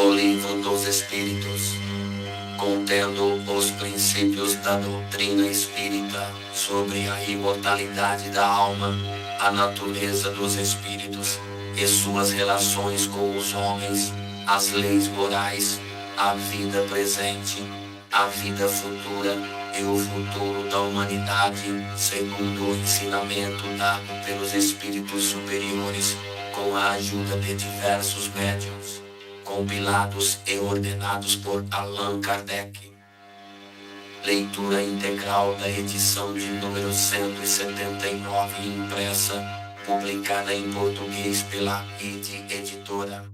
O Livro dos Espíritos, contendo os princípios da doutrina espírita sobre a imortalidade da alma, a natureza dos espíritos e suas relações com os homens, as leis morais, a vida presente, a vida futura e o futuro da humanidade, segundo o ensinamento dado pelos espíritos superiores, com a ajuda de diversos médiuns, compilados e ordenados por Allan Kardec. Leitura integral da edição de número 179 impressa, publicada em português pela ID Editora.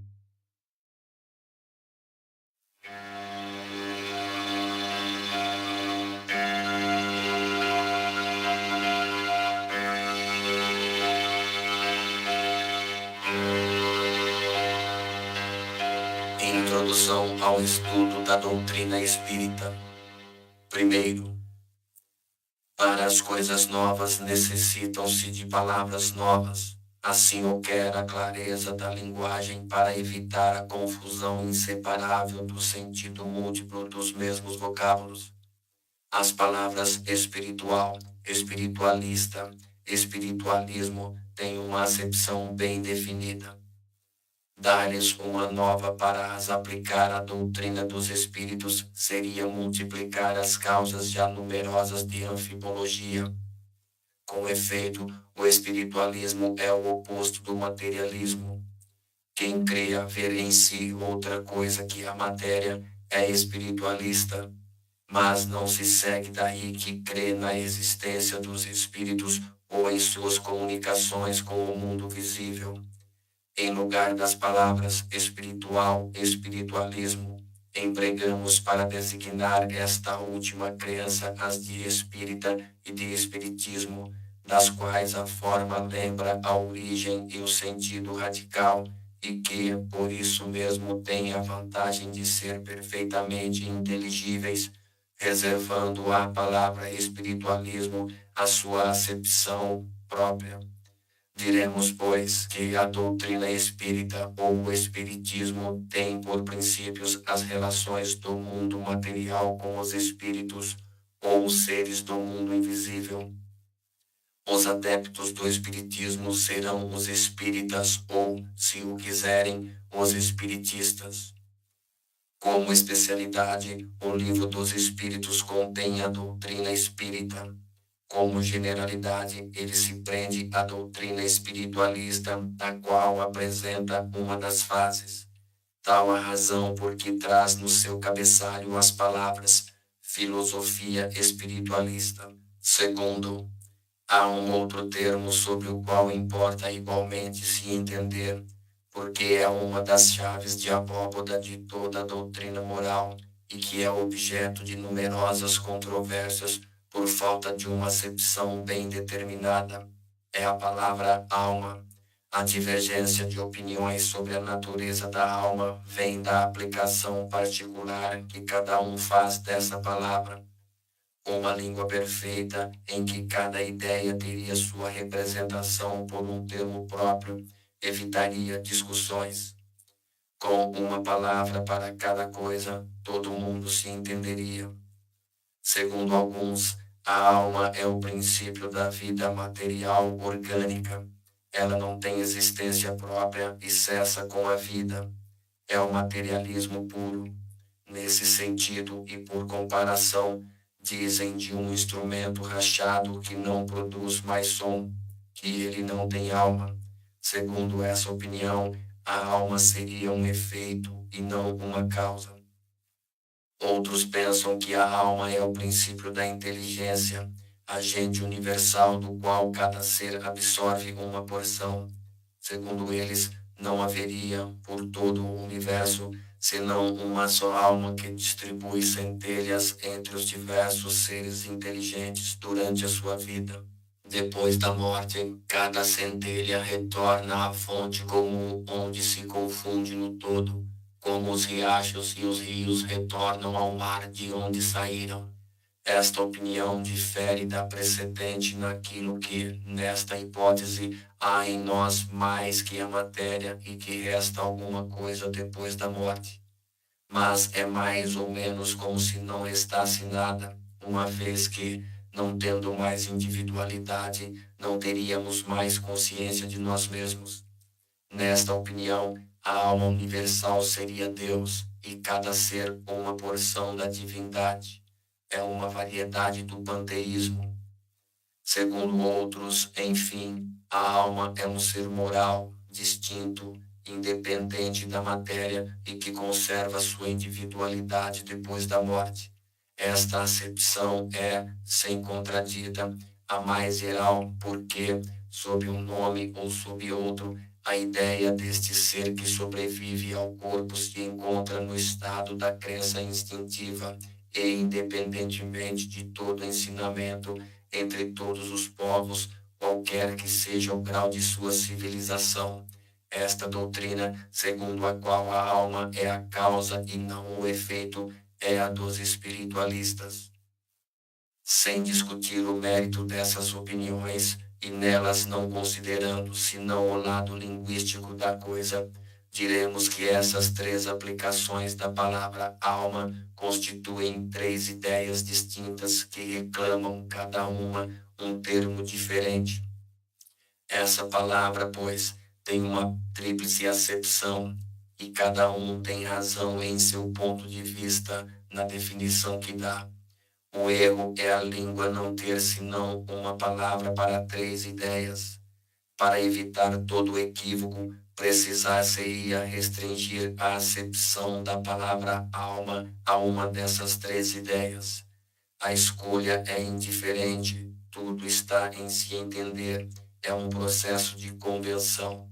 Introdução ao estudo da doutrina espírita. Primeiro, para as coisas novas necessitam-se de palavras novas, assim o quer a clareza da linguagem para evitar a confusão inseparável do sentido múltiplo dos mesmos vocábulos. As palavras espiritual, espiritualista, espiritualismo têm uma acepção bem definida. Dar-lhes uma nova para as aplicar à doutrina dos espíritos seria multiplicar as causas já numerosas de anfipologia. Com efeito, o espiritualismo é o oposto do materialismo. Quem crê haver em si outra coisa que a matéria é espiritualista, mas não se segue daí que crê na existência dos espíritos ou em suas comunicações com o mundo visível. Em lugar das palavras espiritual e espiritualismo, empregamos para designar esta última crença as de espírita e de espiritismo, das quais a forma lembra a origem e o sentido radical, e que, por isso mesmo, têm a vantagem de ser perfeitamente inteligíveis, reservando à palavra espiritualismo a sua acepção própria. Diremos, pois, que a doutrina espírita ou o espiritismo tem por princípios as relações do mundo material com os espíritos ou os seres do mundo invisível. Os adeptos do espiritismo serão os espíritas ou, se o quiserem, os espiritistas. Como especialidade, o Livro dos Espíritos contém a doutrina espírita. Como generalidade, ele se prende à doutrina espiritualista, a qual apresenta uma das fases. Tal a razão por que traz no seu cabeçalho as palavras filosofia espiritualista. Segundo, há um outro termo sobre o qual importa igualmente se entender, porque é uma das chaves de abóboda de toda a doutrina moral, e que é objeto de numerosas controvérsias, por falta de uma acepção bem determinada. É a palavra alma. A divergência de opiniões sobre a natureza da alma vem da aplicação particular que cada um faz dessa palavra. Uma língua perfeita, em que cada ideia teria sua representação por um termo próprio, evitaria discussões. Com uma palavra para cada coisa, todo mundo se entenderia. Segundo alguns, a alma é o princípio da vida material orgânica. Ela não tem existência própria e cessa com a vida. É o materialismo puro. Nesse sentido e por comparação, dizem de um instrumento rachado que não produz mais som, que ele não tem alma. Segundo essa opinião, a alma seria um efeito e não uma causa. Outros pensam que a alma é o princípio da inteligência, agente universal do qual cada ser absorve uma porção. Segundo eles, não haveria, por todo o universo, senão uma só alma que distribui centelhas entre os diversos seres inteligentes durante a sua vida. Depois da morte, cada centelha retorna à fonte comum onde se confunde no todo, como os riachos e os rios retornam ao mar de onde saíram. Esta opinião difere da precedente naquilo que, nesta hipótese, há em nós mais que a matéria e que resta alguma coisa depois da morte. Mas é mais ou menos como se não restasse nada, uma vez que, não tendo mais individualidade, não teríamos mais consciência de nós mesmos. Nesta opinião, a alma universal seria Deus, e cada ser uma porção da divindade. É uma variedade do panteísmo. Segundo outros, enfim, a alma é um ser moral, distinto, independente da matéria e que conserva sua individualidade depois da morte. Esta acepção é, sem contradita, a mais geral, porque, sob um nome ou sob outro, a ideia deste ser que sobrevive ao corpo se encontra no estado da crença instintiva e, independentemente de todo ensinamento, entre todos os povos, qualquer que seja o grau de sua civilização. Esta doutrina, segundo a qual a alma é a causa e não o efeito, é a dos espiritualistas. Sem discutir o mérito dessas opiniões, e nelas não considerando senão o lado linguístico da coisa, diremos que essas três aplicações da palavra alma constituem três ideias distintas que reclamam cada uma um termo diferente. Essa palavra, pois, tem uma tríplice acepção, e cada um tem razão em seu ponto de vista na definição que dá. O erro é a língua não ter senão uma palavra para três ideias. Para evitar todo equívoco, precisar-se-ia restringir a acepção da palavra alma a uma dessas três ideias. A escolha é indiferente, tudo está em se entender, é um processo de convenção.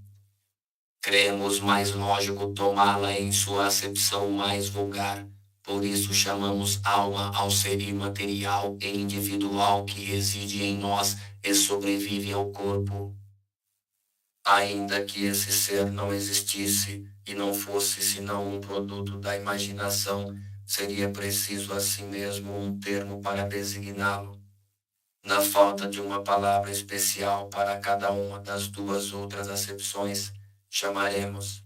Cremos mais lógico tomá-la em sua acepção mais vulgar. Por isso chamamos alma ao ser imaterial e individual que reside em nós e sobrevive ao corpo. Ainda que esse ser não existisse e não fosse senão um produto da imaginação, seria preciso assim mesmo um termo para designá-lo. Na falta de uma palavra especial para cada uma das duas outras acepções, chamaremos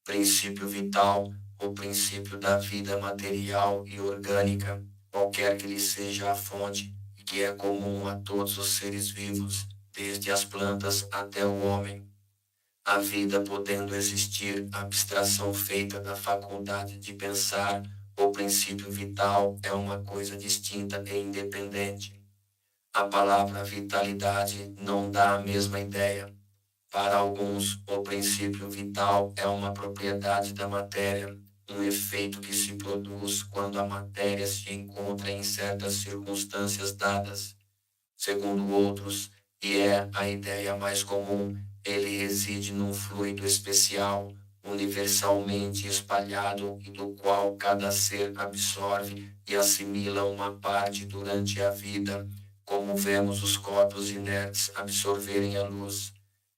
princípio vital ou princípio da vida material e orgânica, qualquer que lhe seja a fonte e que é comum a todos os seres vivos, desde as plantas até o homem. A vida podendo existir, a abstração feita da faculdade de pensar, o princípio vital é uma coisa distinta e independente. A palavra vitalidade não dá a mesma ideia. Para alguns, o princípio vital é uma propriedade da matéria, um efeito que se produz quando a matéria se encontra em certas circunstâncias dadas. Segundo outros, e é a ideia mais comum, ele reside num fluido especial, universalmente espalhado e do qual cada ser absorve e assimila uma parte durante a vida, como vemos os corpos inertes absorverem a luz.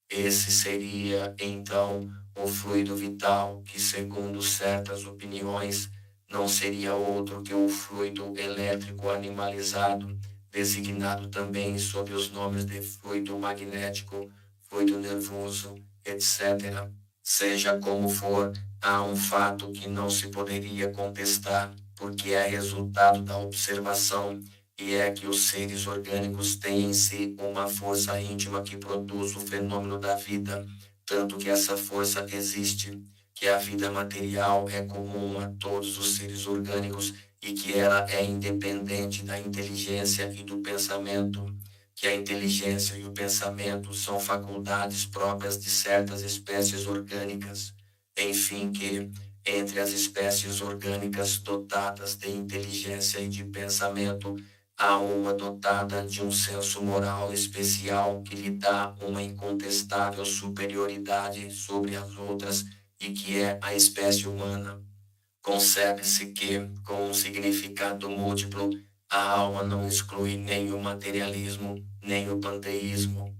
Esse seria, então, o fluido vital, que, segundo certas opiniões, não seria outro que o fluido elétrico animalizado, designado também sob os nomes de fluido magnético, fluido nervoso, etc. Seja como for, há um fato que não se poderia contestar, porque é resultado da observação, e é que os seres orgânicos têm em si uma força íntima que produz o fenômeno da vida, tanto que essa força existe, que a vida material é comum a todos os seres orgânicos e que ela é independente da inteligência e do pensamento, que a inteligência e o pensamento são faculdades próprias de certas espécies orgânicas, enfim que, entre as espécies orgânicas dotadas de inteligência e de pensamento, A alma dotada de um senso moral especial que lhe dá uma incontestável superioridade sobre as outras e que é a espécie humana. Concebe-se que, com um significado múltiplo, a alma não exclui nem o materialismo, nem o panteísmo.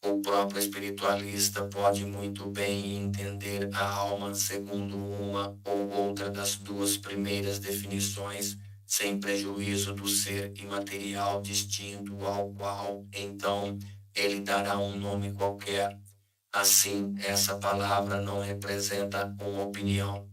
O próprio espiritualista pode muito bem entender a alma segundo uma ou outra das duas primeiras definições, sem prejuízo do ser imaterial distinto ao qual, então, ele dará um nome qualquer. Assim, essa palavra não representa uma opinião.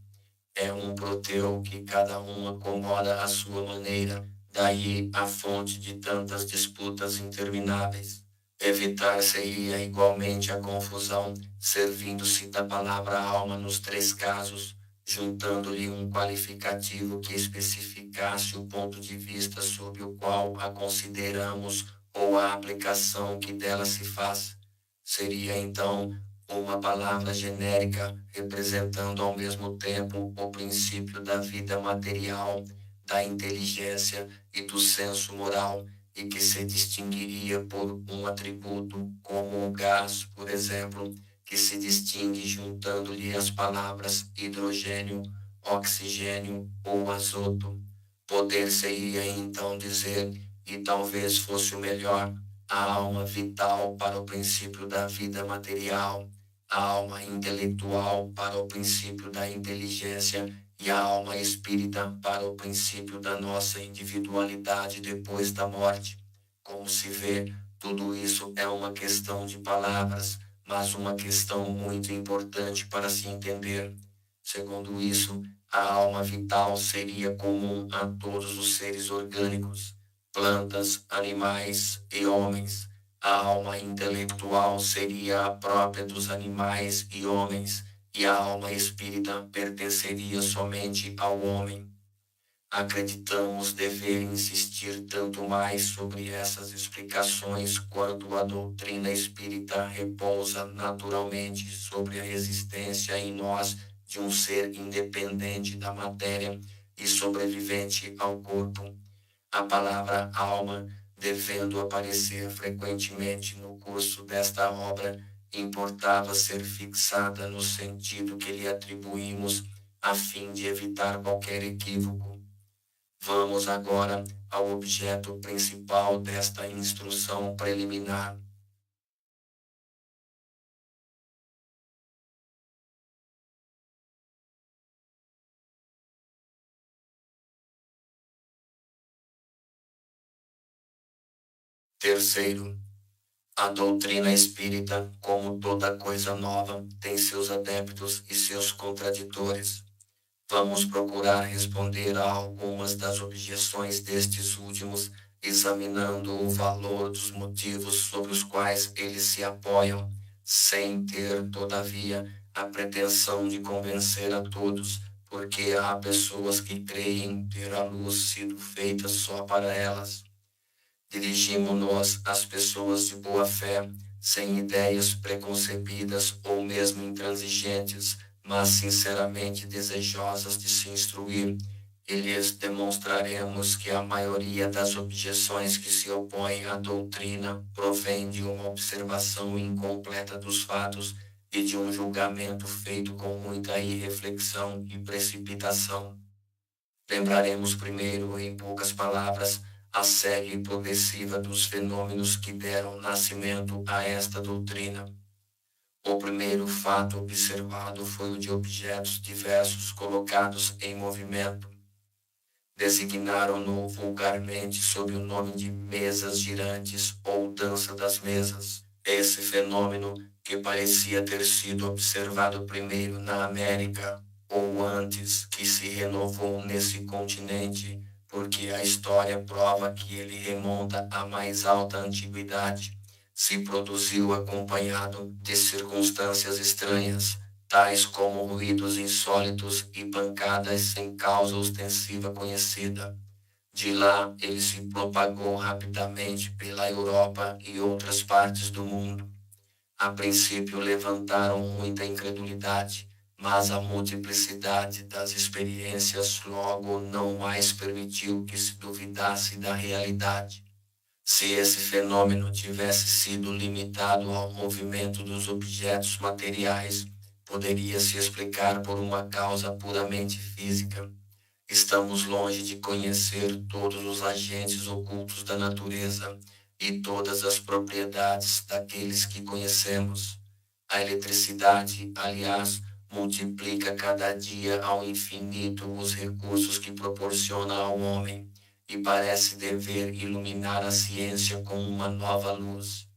É um proteu que cada um acomoda à sua maneira, daí a fonte de tantas disputas intermináveis. Evitar-se-ia igualmente a confusão, servindo-se da palavra alma nos três casos, juntando-lhe um qualificativo que especificasse o ponto de vista sob o qual a consideramos ou a aplicação que dela se faz. Seria então uma palavra genérica representando ao mesmo tempo o princípio da vida material, da inteligência e do senso moral, e que se distinguiria por um atributo, como o gás, por exemplo, que se distingue juntando-lhe as palavras hidrogênio, oxigênio ou azoto. Poder-se-ia então dizer, e talvez fosse o melhor, a alma vital para o princípio da vida material, a alma intelectual para o princípio da inteligência e a alma espírita para o princípio da nossa individualidade depois da morte. Como se vê, tudo isso é uma questão de palavras, mas uma questão muito importante para se entender. Segundo isso, a alma vital seria comum a todos os seres orgânicos, plantas, animais e homens. A alma intelectual seria a própria dos animais e homens, e a alma espírita pertenceria somente ao homem. Acreditamos dever insistir tanto mais sobre essas explicações quanto a doutrina espírita repousa naturalmente sobre a existência em nós de um ser independente da matéria e sobrevivente ao corpo. A palavra alma, devendo aparecer frequentemente no curso desta obra, importava ser fixada no sentido que lhe atribuímos, a fim de evitar qualquer equívoco. Vamos agora ao objeto principal desta instrução preliminar. Terceiro, a doutrina espírita, como toda coisa nova, tem seus adeptos e seus contraditores. Vamos procurar responder a algumas das objeções destes últimos, examinando o valor dos motivos sobre os quais eles se apoiam, sem ter, todavia, a pretensão de convencer a todos, porque há pessoas que creem ter a luz sido feita só para elas. Dirigimo-nos às pessoas de boa fé, sem ideias preconcebidas ou mesmo intransigentes, mas sinceramente desejosas de se instruir, e lhes demonstraremos que a maioria das objeções que se opõem à doutrina provém de uma observação incompleta dos fatos e de um julgamento feito com muita irreflexão e precipitação. Lembraremos primeiro, em poucas palavras, a série progressiva dos fenômenos que deram nascimento a esta doutrina. O primeiro fato observado foi o de objetos diversos colocados em movimento. Designaram-no vulgarmente sob o nome de mesas girantes ou dança das mesas. Esse fenômeno, que parecia ter sido observado primeiro na América, ou antes que se renovou nesse continente, porque a história prova que ele remonta à mais alta antiguidade, se produziu acompanhado de circunstâncias estranhas, tais como ruídos insólitos e pancadas sem causa ostensiva conhecida. De lá, ele se propagou rapidamente pela Europa e outras partes do mundo. A princípio levantaram muita incredulidade, Mas a multiplicidade das experiências logo não mais permitiu que se duvidasse da realidade. Se esse fenômeno tivesse sido limitado ao movimento dos objetos materiais, poderia se explicar por uma causa puramente física. Estamos longe de conhecer todos os agentes ocultos da natureza e todas as propriedades daqueles que conhecemos. A eletricidade, aliás, multiplica cada dia ao infinito os recursos que proporciona ao homem e parece dever iluminar a ciência com uma nova luz.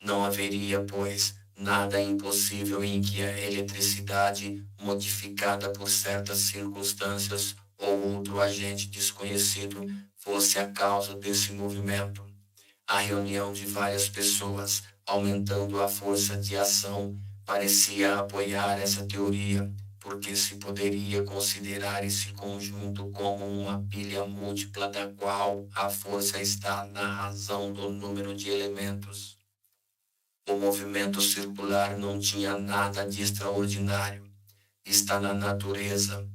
Não haveria, pois, nada impossível em que a eletricidade, modificada por certas circunstâncias ou outro agente desconhecido, fosse a causa desse movimento. A reunião de várias pessoas, aumentando a força de ação, parecia apoiar essa teoria, porque se poderia considerar esse conjunto como uma pilha múltipla da qual a força está na razão do número de elementos. O movimento circular não tinha nada de extraordinário. Está na natureza.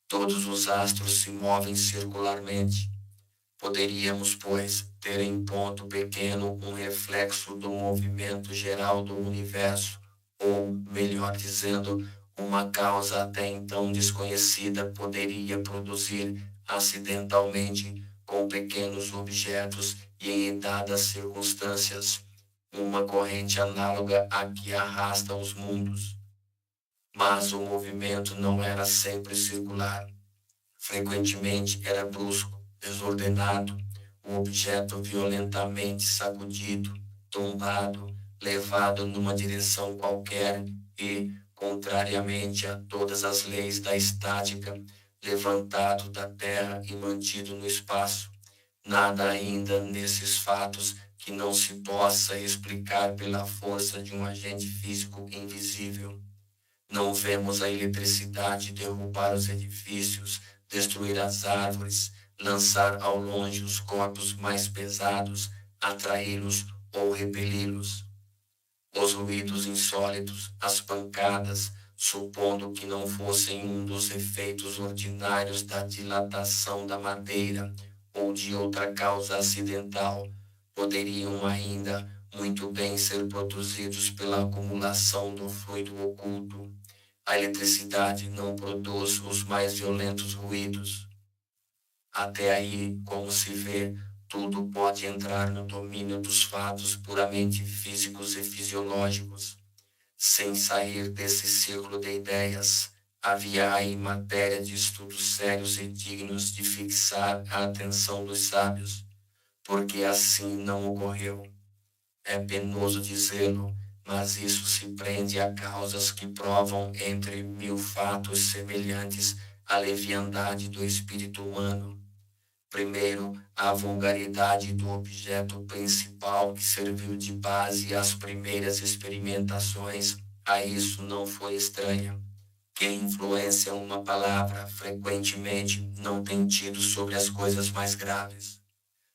Todos os astros se movem circularmente. Poderíamos, pois, ter em ponto pequeno um reflexo do movimento geral do universo, ou, melhor dizendo, uma causa até então desconhecida poderia produzir, acidentalmente, com pequenos objetos e em dadas circunstâncias, uma corrente análoga à que arrasta os mundos. Mas o movimento não era sempre circular. Frequentemente era brusco, desordenado, o objeto violentamente sacudido, tombado, levado numa direção qualquer e, contrariamente a todas as leis da estática, levantado da terra e mantido no espaço. Nada ainda nesses fatos que não se possa explicar pela força de um agente físico invisível. Não vemos a eletricidade derrubar os edifícios, destruir as árvores, lançar ao longe os corpos mais pesados, atraí-los ou repeli-los. Os ruídos insólitos, as pancadas, supondo que não fossem um dos efeitos ordinários da dilatação da madeira ou de outra causa acidental, poderiam ainda muito bem ser produzidos pela acumulação do fluido oculto. A eletricidade não produz os mais violentos ruídos. Até aí, como se vê, tudo pode entrar no domínio dos fatos puramente físicos e fisiológicos. Sem sair desse círculo de ideias, havia aí matéria de estudos sérios e dignos de fixar a atenção dos sábios, porque assim não ocorreu. É penoso dizê-lo, mas isso se prende a causas que provam entre mil fatos semelhantes a leviandade do espírito humano. Primeiro, a vulgaridade do objeto principal que serviu de base às primeiras experimentações, a isso não foi estranha. Quem influencia uma palavra frequentemente não tem tido sobre as coisas mais graves.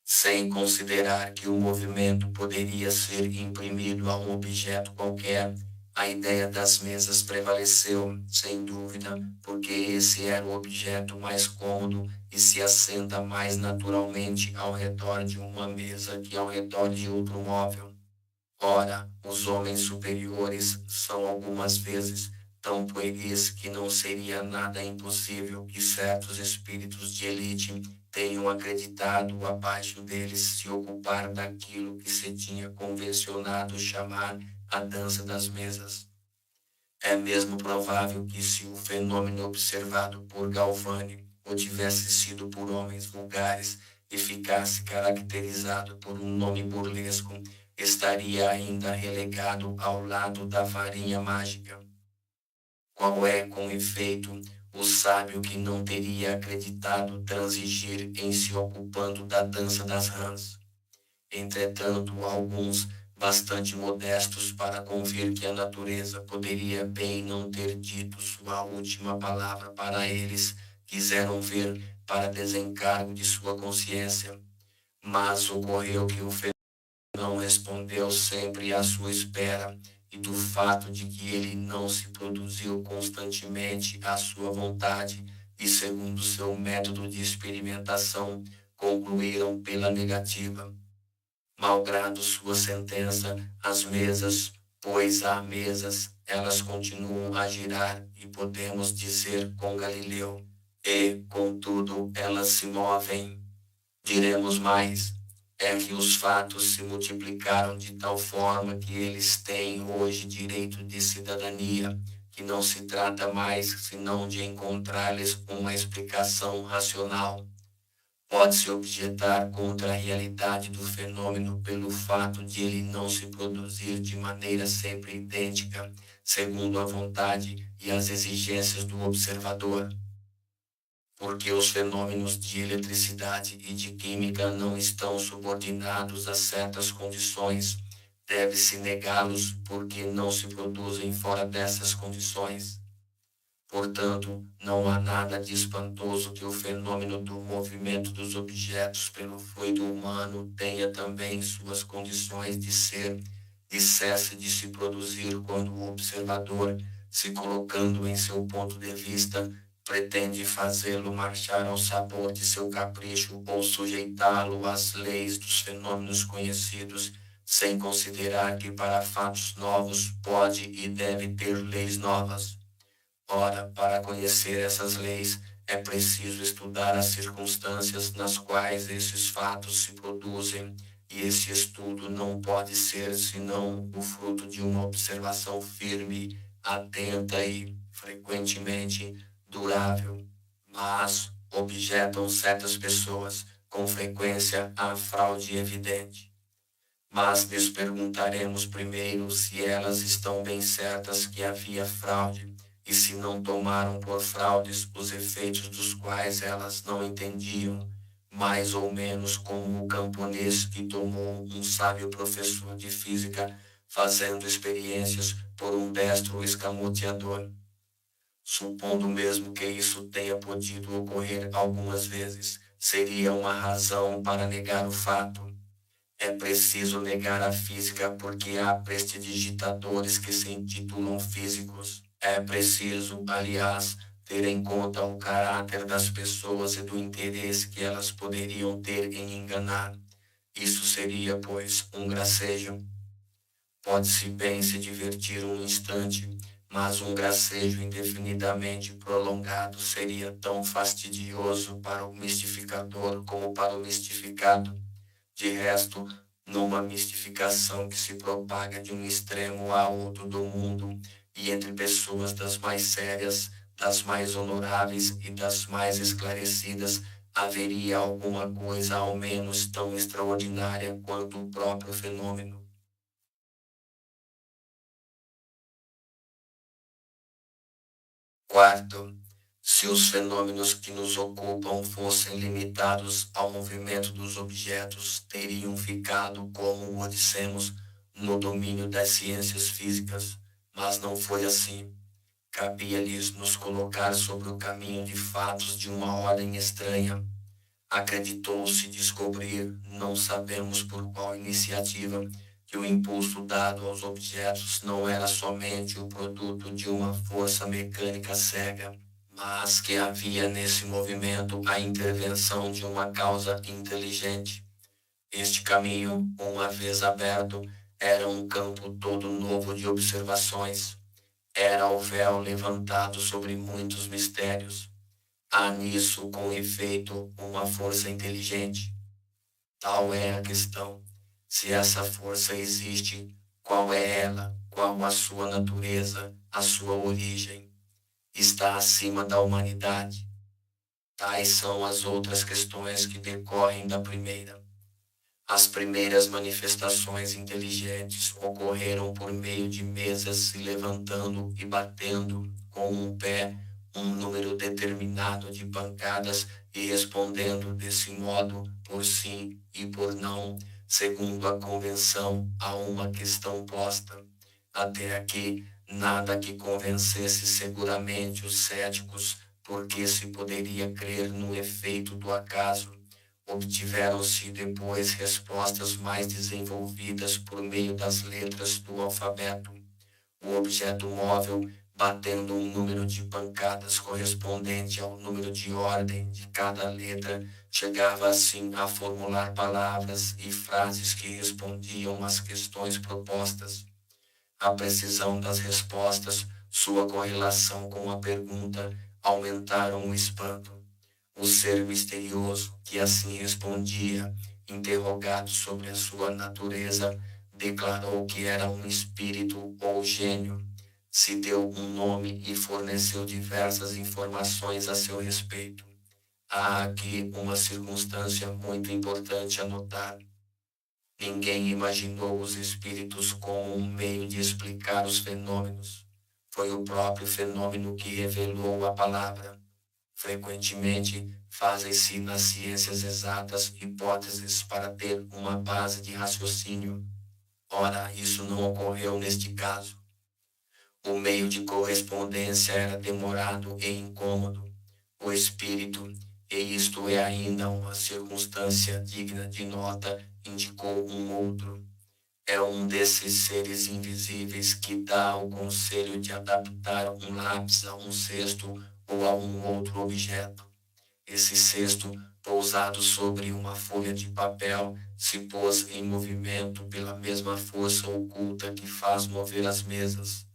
Sem considerar que o movimento poderia ser imprimido a um objeto qualquer, a ideia das mesas prevaleceu, sem dúvida, porque esse era o objeto mais cômodo e se assenta mais naturalmente ao redor de uma mesa que ao redor de outro móvel. Ora, os homens superiores são algumas vezes tão pueris que não seria nada impossível que certos espíritos de elite tenham acreditado abaixo deles se ocupar daquilo que se tinha convencionado chamar a dança das mesas. É mesmo provável que se o fenômeno observado por Galvani ou tivesse sido por homens vulgares e ficasse caracterizado por um nome burlesco, estaria ainda relegado ao lado da varinha mágica. Qual é, com efeito, o sábio que não teria acreditado transigir em se ocupando da dança das rãs? Entretanto, alguns, bastante modestos para convir que a natureza poderia bem não ter dito sua última palavra para eles, quiseram ver para desencargo de sua consciência. Mas ocorreu que o não respondeu sempre à sua espera, e do fato de que ele não se produziu constantemente à sua vontade e segundo seu método de experimentação, concluíram pela negativa. Malgrado sua sentença, as mesas, pois há mesas, elas continuam a girar e podemos dizer com Galileu, e, contudo, elas se movem. Diremos mais, é que os fatos se multiplicaram de tal forma que eles têm hoje direito de cidadania, que não se trata mais senão de encontrar-lhes uma explicação racional. Pode-se objetar contra a realidade do fenômeno pelo fato de ele não se produzir de maneira sempre idêntica, segundo a vontade e as exigências do observador. Porque os fenômenos de eletricidade e de química não estão subordinados a certas condições, deve-se negá-los porque não se produzem fora dessas condições. Portanto, não há nada de espantoso que o fenômeno do movimento dos objetos pelo fluido humano tenha também suas condições de ser e cesse de se produzir quando o observador, se colocando em seu ponto de vista, pretende fazê-lo marchar ao sabor de seu capricho ou sujeitá-lo às leis dos fenômenos conhecidos, sem considerar que para fatos novos pode e deve ter leis novas. Ora, para conhecer essas leis, é preciso estudar as circunstâncias nas quais esses fatos se produzem, e esse estudo não pode ser senão o fruto de uma observação firme, atenta e, frequentemente, durável. Mas, objetam certas pessoas, com frequência há fraude evidente. Mas lhes perguntaremos primeiro se elas estão bem certas que havia fraude, e se não tomaram por fraudes os efeitos dos quais elas não entendiam, mais ou menos como o camponês que tomou um sábio professor de física, fazendo experiências por um destro escamoteador. Supondo mesmo que isso tenha podido ocorrer algumas vezes, seria uma razão para negar o fato. É preciso negar a física porque há prestidigitadores que se intitulam físicos. É preciso, aliás, ter em conta o caráter das pessoas e do interesse que elas poderiam ter em enganar. Isso seria, pois, um gracejo. Pode-se bem se divertir um instante, mas um gracejo indefinidamente prolongado seria tão fastidioso para o mistificador como para o mistificado. De resto, numa mistificação que se propaga de um extremo a outro do mundo, e entre pessoas das mais sérias, das mais honoráveis e das mais esclarecidas, haveria alguma coisa ao menos tão extraordinária quanto o próprio fenômeno. Quarto, se os fenômenos que nos ocupam fossem limitados ao movimento dos objetos, teriam ficado, como o dissemos, no domínio das ciências físicas, mas não foi assim. Cabia-lhes nos colocar sobre o caminho de fatos de uma ordem estranha. Acreditou-se descobrir, não sabemos por qual iniciativa, que o impulso dado aos objetos não era somente o produto de uma força mecânica cega, mas que havia nesse movimento a intervenção de uma causa inteligente. Este caminho, uma vez aberto, era um campo todo novo de observações. Era o véu levantado sobre muitos mistérios. Há nisso, com efeito, uma força inteligente. Tal é a questão. Se essa força existe, qual é ela? Qual a sua natureza, a sua origem? Está acima da humanidade? Tais são as outras questões que decorrem da primeira. As primeiras manifestações inteligentes ocorreram por meio de mesas se levantando e batendo com um pé um número determinado de pancadas e respondendo desse modo por sim e por não, segundo a convenção, a uma questão posta. Até aqui, nada que convencesse seguramente os céticos, porque se poderia crer no efeito do acaso. Obtiveram-se depois respostas mais desenvolvidas por meio das letras do alfabeto. o objeto móvel, batendo um número de pancadas correspondente ao número de ordem de cada letra, chegava assim a formular palavras e frases que respondiam às questões propostas. A precisão das respostas, sua correlação com a pergunta, aumentaram o espanto. O ser misterioso, que assim respondia, interrogado sobre a sua natureza, declarou que era um espírito ou gênio. Se deu um nome e forneceu diversas informações a seu respeito. Há aqui uma circunstância muito importante a notar. Ninguém imaginou os espíritos como um meio de explicar os fenômenos. Foi o próprio fenômeno que revelou a palavra. Frequentemente, fazem-se nas ciências exatas hipóteses para ter uma base de raciocínio. Ora, isso não ocorreu neste caso. O meio de correspondência era demorado e incômodo. O espírito, e isto é ainda uma circunstância digna de nota, indicou um outro. É um desses seres invisíveis que dá o conselho de adaptar um lápis a um cesto ou a um outro objeto. Esse cesto, pousado sobre uma folha de papel, se pôs em movimento pela mesma força oculta que faz mover as mesas.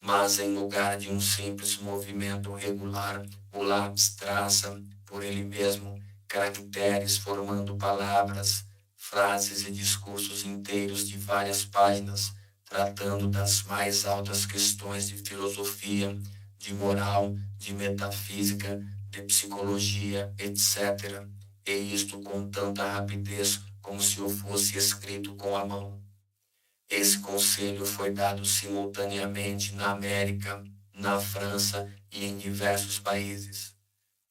Mas em lugar de um simples movimento regular, o lápis traça, por ele mesmo, caracteres formando palavras, frases e discursos inteiros de várias páginas, tratando das mais altas questões de filosofia, de moral, de metafísica, de psicologia, etc. E isto com tanta rapidez como se o fosse escrito com a mão. Esse conselho foi dado simultaneamente na América, na França e em diversos países.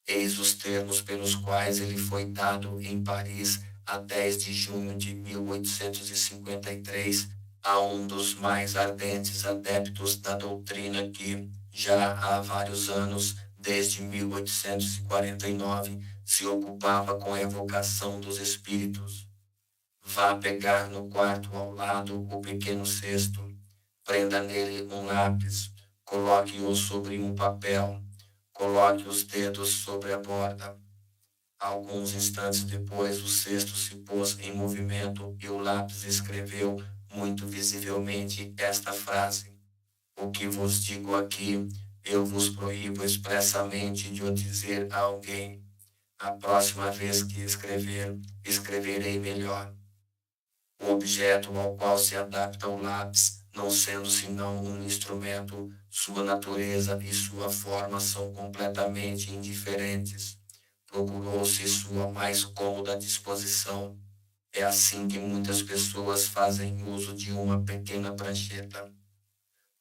Eis os termos pelos quais ele foi dado em Paris a 10 de junho de 1853 a um dos mais ardentes adeptos da doutrina que, já há vários anos, desde 1849, se ocupava com a evocação dos espíritos. Vá pegar no quarto ao lado o pequeno cesto, prenda nele um lápis, coloque-o sobre um papel, coloque os dedos sobre a borda. Alguns instantes depois, o cesto se pôs em movimento e o lápis escreveu, muito visivelmente, esta frase: O que vos digo aqui, eu vos proíbo expressamente de o dizer a alguém. A próxima vez que escrever, escreverei melhor. O objeto ao qual se adapta o lápis, não sendo senão um instrumento, sua natureza e sua forma são completamente indiferentes. Procurou-se sua mais cômoda disposição. É assim que muitas pessoas fazem uso de uma pequena prancheta.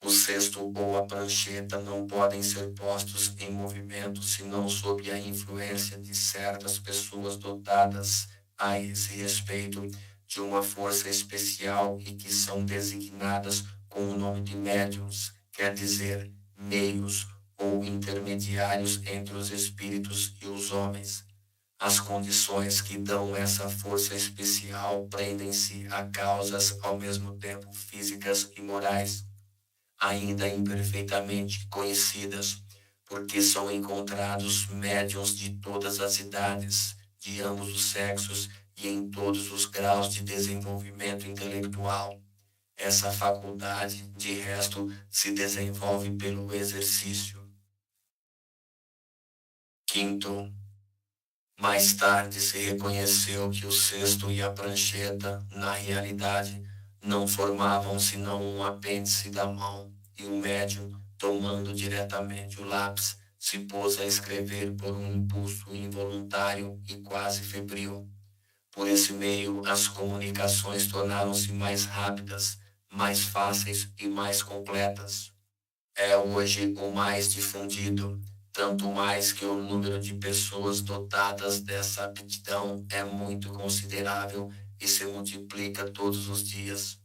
O cesto ou a prancheta não podem ser postos em movimento senão sob a influência de certas pessoas dotadas, a esse respeito, de uma força especial e que são designadas com o nome de médiuns, quer dizer, meios ou intermediários entre os espíritos e os homens. As condições que dão essa força especial prendem-se a causas ao mesmo tempo físicas e morais, ainda imperfeitamente conhecidas, porque são encontrados médiuns de todas as idades, de ambos os sexos e em todos os graus de desenvolvimento intelectual. Essa faculdade, de resto, se desenvolve pelo exercício. Quinto, mais tarde se reconheceu que o cesto e a prancheta, na realidade, não formavam senão um apêndice da mão, e o médium, tomando diretamente o lápis, se pôs a escrever por um impulso involuntário e quase febril. Por esse meio, as comunicações tornaram-se mais rápidas, mais fáceis e mais completas. É hoje o mais difundido, tanto mais que o número de pessoas dotadas dessa aptidão é muito considerável e se multiplica todos os dias.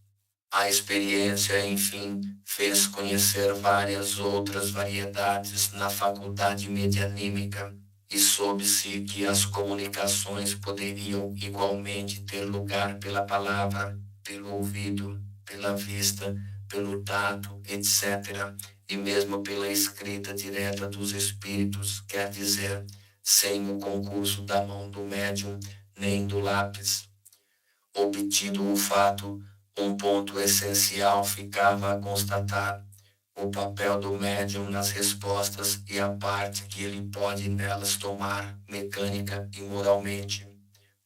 A experiência, enfim, fez conhecer várias outras variedades na faculdade medianímica, e soube-se que as comunicações poderiam igualmente ter lugar pela palavra, pelo ouvido, pela vista, pelo tato, etc., e mesmo pela escrita direta dos espíritos, quer dizer, sem o concurso da mão do médium, nem do lápis. Obtido o fato, um ponto essencial ficava a constatar: o papel do médium nas respostas e a parte que ele pode nelas tomar, mecânica e moralmente.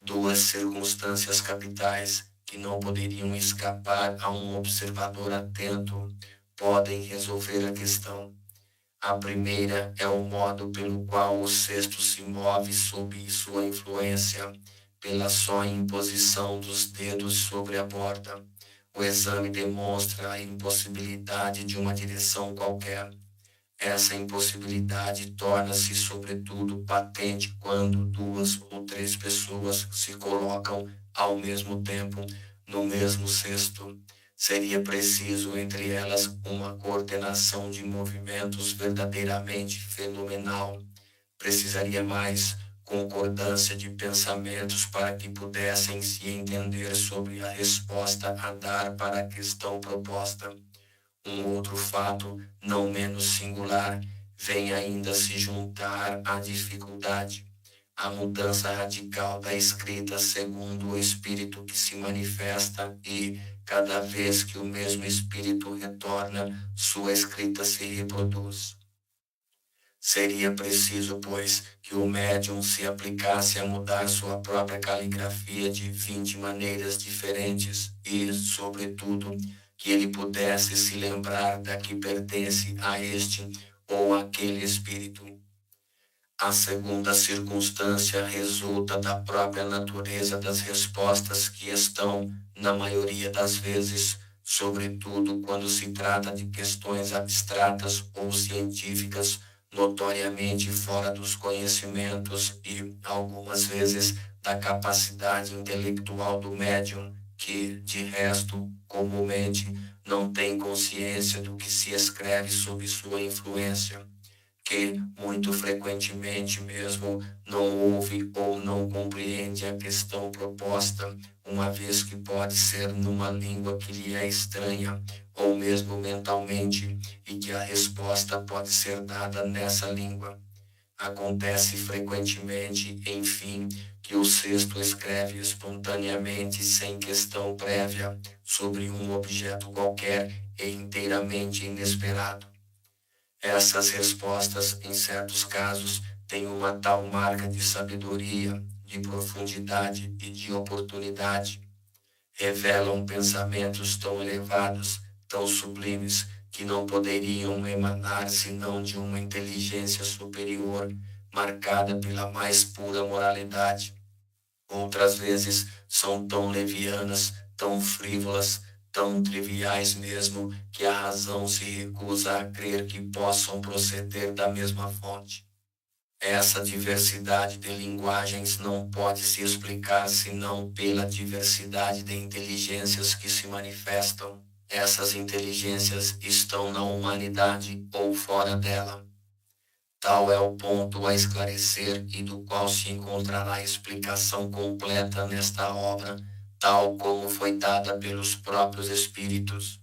Duas circunstâncias capitais, que não poderiam escapar a um observador atento, podem resolver a questão. A primeira é o modo pelo qual o sexto se move sob sua influência, pela só imposição dos dedos sobre a borda. O exame demonstra a impossibilidade de uma direção qualquer. Essa impossibilidade torna-se sobretudo patente quando duas ou três pessoas se colocam, ao mesmo tempo, no mesmo cesto. Seria preciso entre elas uma coordenação de movimentos verdadeiramente fenomenal. Precisaria mais concordância de pensamentos para que pudessem se entender sobre a resposta a dar para a questão proposta. Um outro fato, não menos singular, vem ainda se juntar à dificuldade: a mudança radical da escrita segundo o espírito que se manifesta e, cada vez que o mesmo espírito retorna, sua escrita se reproduz. Seria preciso, pois, que o médium se aplicasse a mudar sua própria caligrafia de 20 maneiras diferentes e, sobretudo, que ele pudesse se lembrar da que pertence a este ou aquele espírito. A segunda circunstância resulta da própria natureza das respostas que estão, na maioria das vezes, sobretudo quando se trata de questões abstratas ou científicas, notoriamente fora dos conhecimentos e, algumas vezes, da capacidade intelectual do médium, que, de resto, comumente, não tem consciência do que se escreve sob sua influência, que, muito frequentemente mesmo, não ouve ou não compreende a questão proposta, uma vez que pode ser numa língua que lhe é estranha, ou mesmo mentalmente, e que a resposta pode ser dada nessa língua. Acontece frequentemente, enfim, que o sexto escreve espontaneamente, sem questão prévia, sobre um objeto qualquer e inteiramente inesperado. Essas respostas, em certos casos, têm uma tal marca de sabedoria, de profundidade e de oportunidade. Revelam pensamentos tão elevados, tão sublimes, que não poderiam emanar senão de uma inteligência superior, marcada pela mais pura moralidade. Outras vezes são tão levianas, tão frívolas, tão triviais mesmo, que a razão se recusa a crer que possam proceder da mesma fonte. Essa diversidade de linguagens não pode se explicar senão pela diversidade de inteligências que se manifestam. Essas inteligências estão na humanidade ou fora dela. Tal é o ponto a esclarecer e do qual se encontrará explicação completa nesta obra, tal como foi dada pelos próprios Espíritos.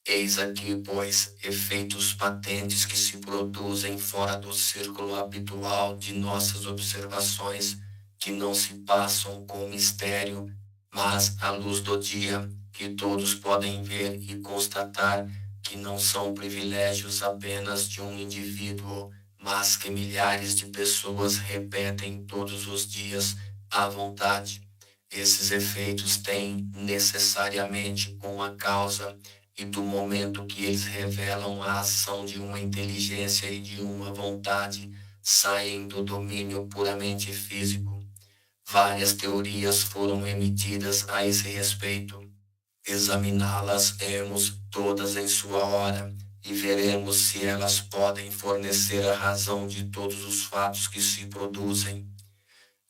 Eis aqui, pois, efeitos patentes que se produzem fora do círculo habitual de nossas observações, que não se passam com mistério, mas à luz do dia, que todos podem ver e constatar, que não são privilégios apenas de um indivíduo, mas que milhares de pessoas repetem todos os dias à vontade. Esses efeitos têm necessariamente uma causa, e do momento que eles revelam a ação de uma inteligência e de uma vontade, saem do domínio puramente físico. Várias teorias foram emitidas a esse respeito. Examiná-las-emos todas em sua hora, e veremos se elas podem fornecer a razão de todos os fatos que se produzem.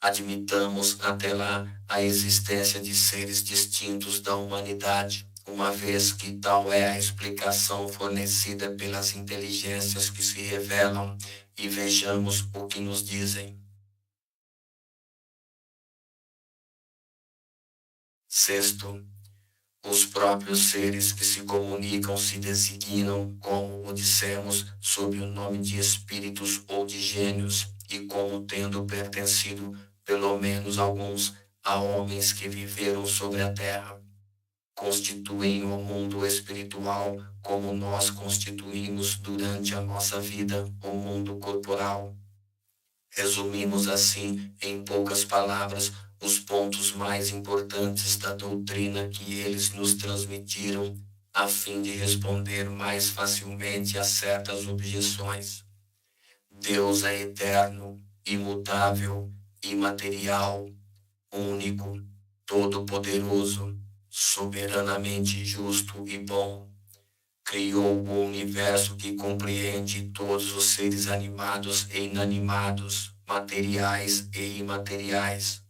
Admitamos até lá a existência de seres distintos da humanidade, uma vez que tal é a explicação fornecida pelas inteligências que se revelam, e vejamos o que nos dizem. Sexto, Os próprios seres que se comunicam se designam, como o dissemos, sob o nome de espíritos ou de gênios, e como tendo pertencido, pelo menos alguns, a homens que viveram sobre a terra. Constituem o mundo espiritual, como nós constituímos durante a nossa vida o mundo corporal. Resumimos assim, em poucas palavras, os pontos mais importantes da doutrina que eles nos transmitiram, a fim de responder mais facilmente a certas objeções. Deus é eterno, imutável, imaterial, único, todo-poderoso, soberanamente justo e bom. Criou o universo que compreende todos os seres animados e inanimados, materiais e imateriais.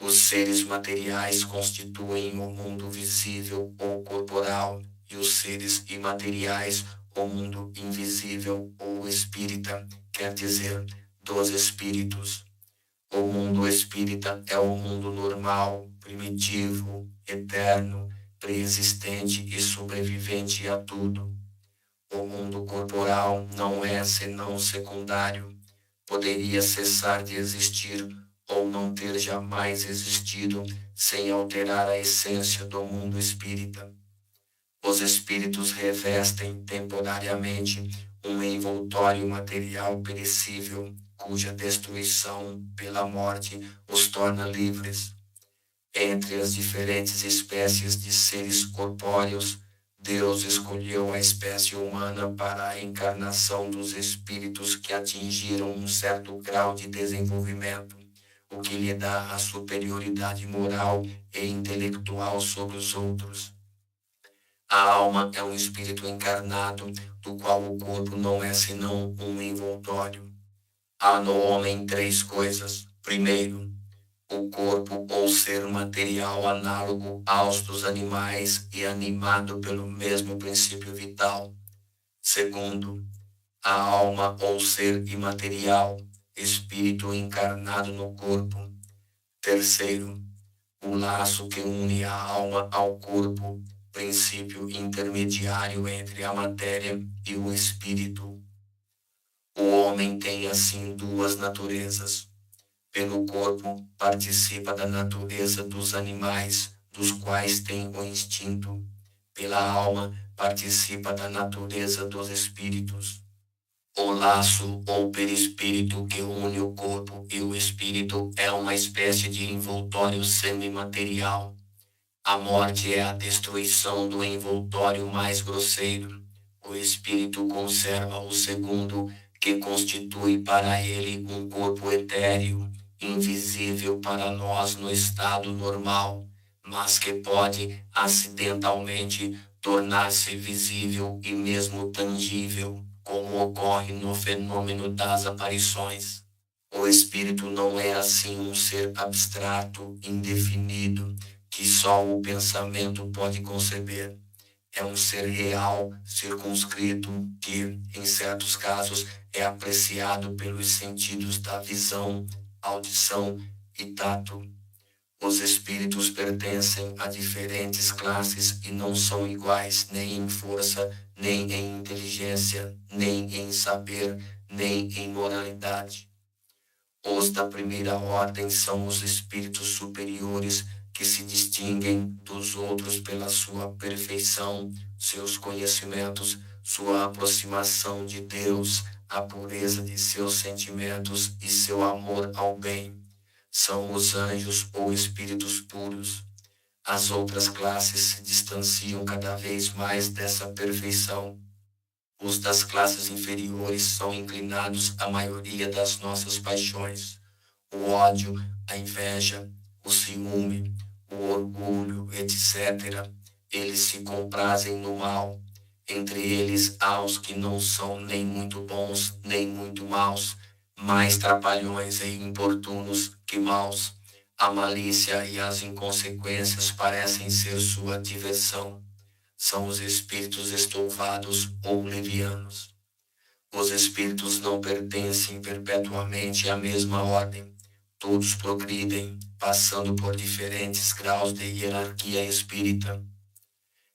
Os seres materiais constituem o mundo visível ou corporal, e os seres imateriais o mundo invisível ou espírita, quer dizer, dos espíritos. O mundo espírita é o mundo normal, primitivo, eterno, preexistente e sobrevivente a tudo. O mundo corporal não é senão secundário. Poderia cessar de existir ou não ter jamais existido sem alterar a essência do mundo espírita. Os espíritos revestem temporariamente um envoltório material perecível, cuja destruição pela morte os torna livres. Entre as diferentes espécies de seres corpóreos, Deus escolheu a espécie humana para a encarnação dos espíritos que atingiram um certo grau de desenvolvimento, o que lhe dá a superioridade moral e intelectual sobre os outros. A alma é um espírito encarnado, do qual o corpo não é senão um envoltório. Há no homem três coisas. Primeiro, o corpo ou ser material análogo aos dos animais e animado pelo mesmo princípio vital. Segundo, a alma ou ser imaterial, espírito encarnado no corpo. Terceiro, o laço que une a alma ao corpo, princípio intermediário entre a matéria e o espírito. O homem tem assim duas naturezas. Pelo corpo, participa da natureza dos animais, dos quais tem o instinto. Pela alma, participa da natureza dos espíritos. O laço ou perispírito que une o corpo e o espírito é uma espécie de envoltório semimaterial. A morte é a destruição do envoltório mais grosseiro. O espírito conserva o segundo, que constitui para ele um corpo etéreo, invisível para nós no estado normal, mas que pode, acidentalmente, tornar-se visível e mesmo tangível, como ocorre no fenômeno das aparições. O espírito não é assim um ser abstrato, indefinido, que só o pensamento pode conceber. É um ser real, circunscrito, que, em certos casos, é apreciado pelos sentidos da visão, audição e tato. Os espíritos pertencem a diferentes classes e não são iguais nem em força, nem em inteligência, nem em saber, nem em moralidade. Os da primeira ordem são os espíritos superiores, que se distinguem dos outros pela sua perfeição, seus conhecimentos, sua aproximação de Deus, a pureza de seus sentimentos e seu amor ao bem. São os anjos ou espíritos puros. As outras classes se distanciam cada vez mais dessa perfeição. Os das classes inferiores são inclinados à maioria das nossas paixões: o ódio, a inveja, o ciúme, o orgulho, etc. Eles se comprazem no mal. Entre eles há os que não são nem muito bons, nem muito maus, mais trapalhões e importunos que maus. A malícia e as inconsequências parecem ser sua diversão. São os espíritos estouvados ou levianos. Os espíritos não pertencem perpetuamente à mesma ordem. Todos progridem, passando por diferentes graus de hierarquia espírita.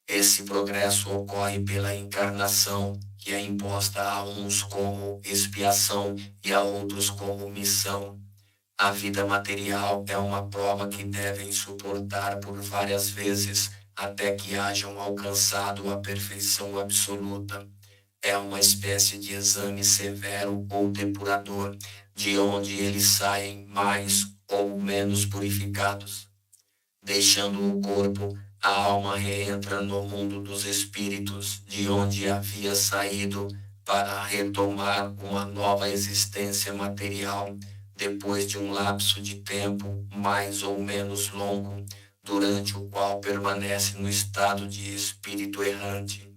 Esse progresso ocorre pela encarnação, que é imposta a uns como expiação e a outros como missão. A vida material é uma prova que devem suportar por várias vezes, até que hajam alcançado a perfeição absoluta. É uma espécie de exame severo ou depurador, de onde eles saem mais ou menos purificados. Deixando o corpo, a alma reentra no mundo dos espíritos, de onde havia saído, para retomar uma nova existência material, depois de um lapso de tempo mais ou menos longo, durante o qual permanece no estado de espírito errante.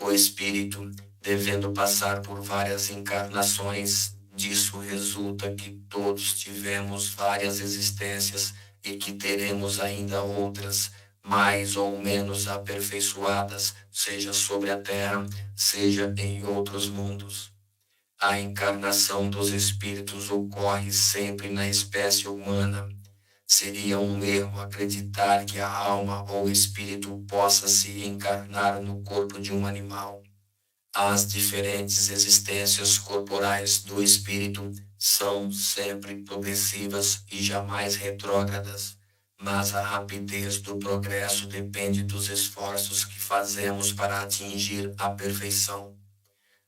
O espírito, devendo passar por várias encarnações, disso resulta que todos tivemos várias existências e que teremos ainda outras, mais ou menos aperfeiçoadas, seja sobre a terra, seja em outros mundos. A encarnação dos espíritos ocorre sempre na espécie humana. Seria um erro acreditar que a alma ou espírito possa se encarnar no corpo de um animal. As diferentes existências corporais do espírito são sempre progressivas e jamais retrógradas, mas a rapidez do progresso depende dos esforços que fazemos para atingir a perfeição.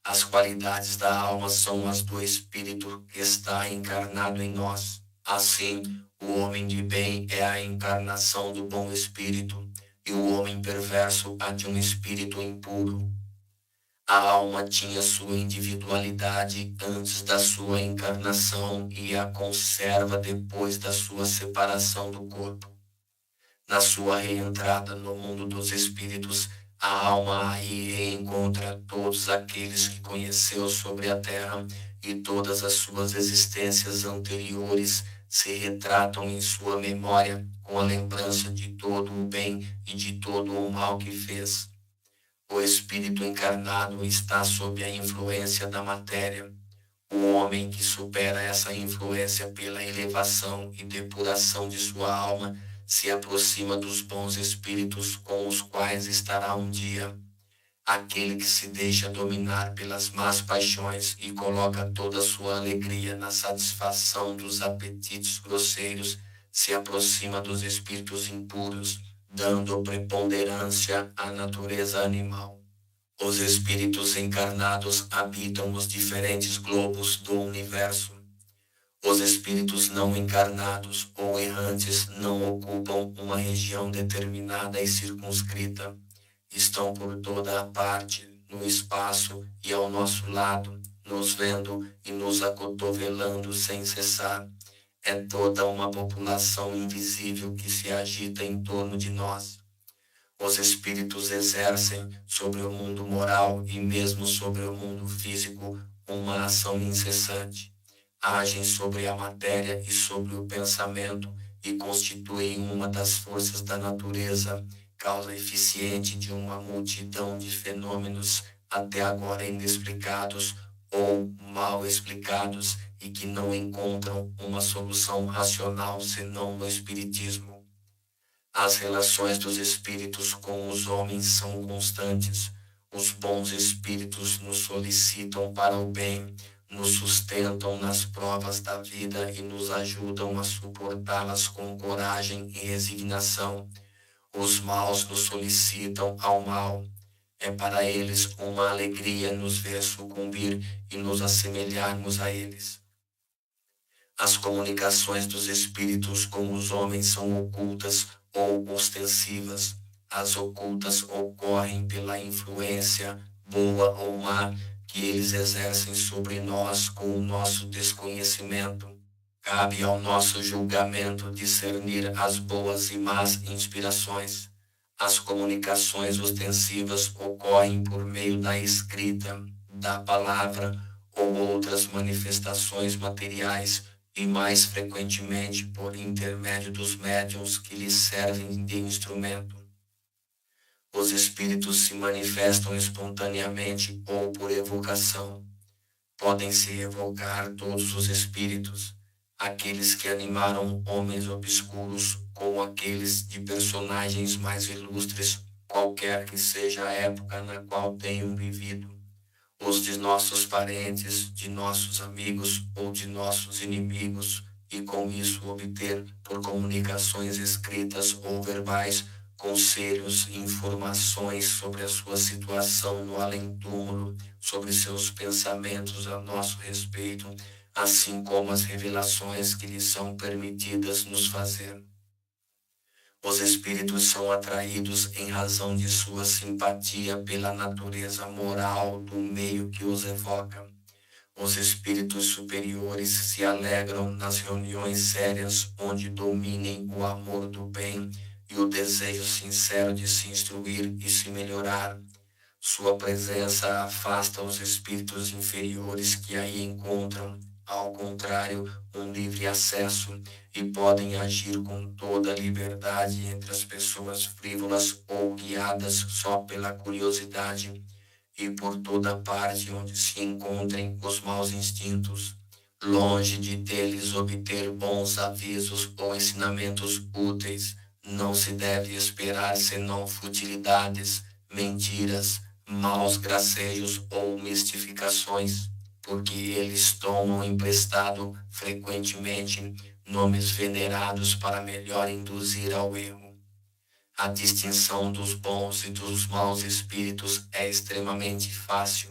As qualidades da alma são as do espírito que está encarnado em nós. Assim, o homem de bem é a encarnação do bom espírito, e o homem perverso a de um espírito impuro. A alma tinha sua individualidade antes da sua encarnação e a conserva depois da sua separação do corpo. Na sua reentrada no mundo dos espíritos, a alma aí reencontra todos aqueles que conheceu sobre a terra, e todas as suas existências anteriores se retratam em sua memória com a lembrança de todo o bem e de todo o mal que fez. O espírito encarnado está sob a influência da matéria. O homem que supera essa influência pela elevação e depuração de sua alma se aproxima dos bons espíritos com os quais estará um dia. Aquele que se deixa dominar pelas más paixões e coloca toda sua alegria na satisfação dos apetites grosseiros se aproxima dos espíritos impuros, dando preponderância à natureza animal. Os espíritos encarnados habitam os diferentes globos do universo. Os espíritos não encarnados ou errantes não ocupam uma região determinada e circunscrita. Estão por toda a parte, no espaço e ao nosso lado, nos vendo e nos acotovelando sem cessar. É toda uma população invisível que se agita em torno de nós. Os espíritos exercem sobre o mundo moral e mesmo sobre o mundo físico uma ação incessante. Agem sobre a matéria e sobre o pensamento e constituem uma das forças da natureza, causa eficiente de uma multidão de fenômenos até agora inexplicados ou mal explicados e que não encontram uma solução racional senão no espiritismo. As relações dos espíritos com os homens são constantes. Os bons espíritos nos solicitam para o bem, nos sustentam nas provas da vida e nos ajudam a suportá-las com coragem e resignação. Os maus nos solicitam ao mal. É para eles uma alegria nos ver sucumbir e nos assemelharmos a eles. As comunicações dos espíritos com os homens são ocultas ou ostensivas. As ocultas ocorrem pela influência, boa ou má, que eles exercem sobre nós com o nosso desconhecimento. Cabe ao nosso julgamento discernir as boas e más inspirações. As comunicações ostensivas ocorrem por meio da escrita, da palavra ou outras manifestações materiais, e mais frequentemente por intermédio dos médiuns que lhes servem de instrumento. Os espíritos se manifestam espontaneamente ou por evocação. Podem-se evocar todos os espíritos, aqueles que animaram homens obscuros ou aqueles de personagens mais ilustres, qualquer qualquer que seja a época na qual tenham vivido, os de nossos parentes, de nossos amigos ou de nossos inimigos, e com isso obter, por comunicações escritas ou verbais, conselhos e informações sobre a sua situação no além-túmulo, sobre seus pensamentos a nosso respeito, assim como as revelações que lhes são permitidas nos fazer. Os espíritos são atraídos em razão de sua simpatia pela natureza moral do meio que os evoca. Os espíritos superiores se alegram nas reuniões sérias onde dominem o amor do bem e o desejo sincero de se instruir e se melhorar. Sua presença afasta os espíritos inferiores que aí encontram, ao contrário, um livre acesso e podem agir com toda a liberdade entre as pessoas frívolas ou guiadas só pela curiosidade e por toda parte onde se encontrem os maus instintos, longe de deles obter bons avisos ou ensinamentos úteis, não se deve esperar senão futilidades, mentiras, maus gracejos ou mistificações, porque eles tomam emprestado frequentemente nomes venerados para melhor induzir ao erro. A distinção dos bons e dos maus espíritos é extremamente fácil.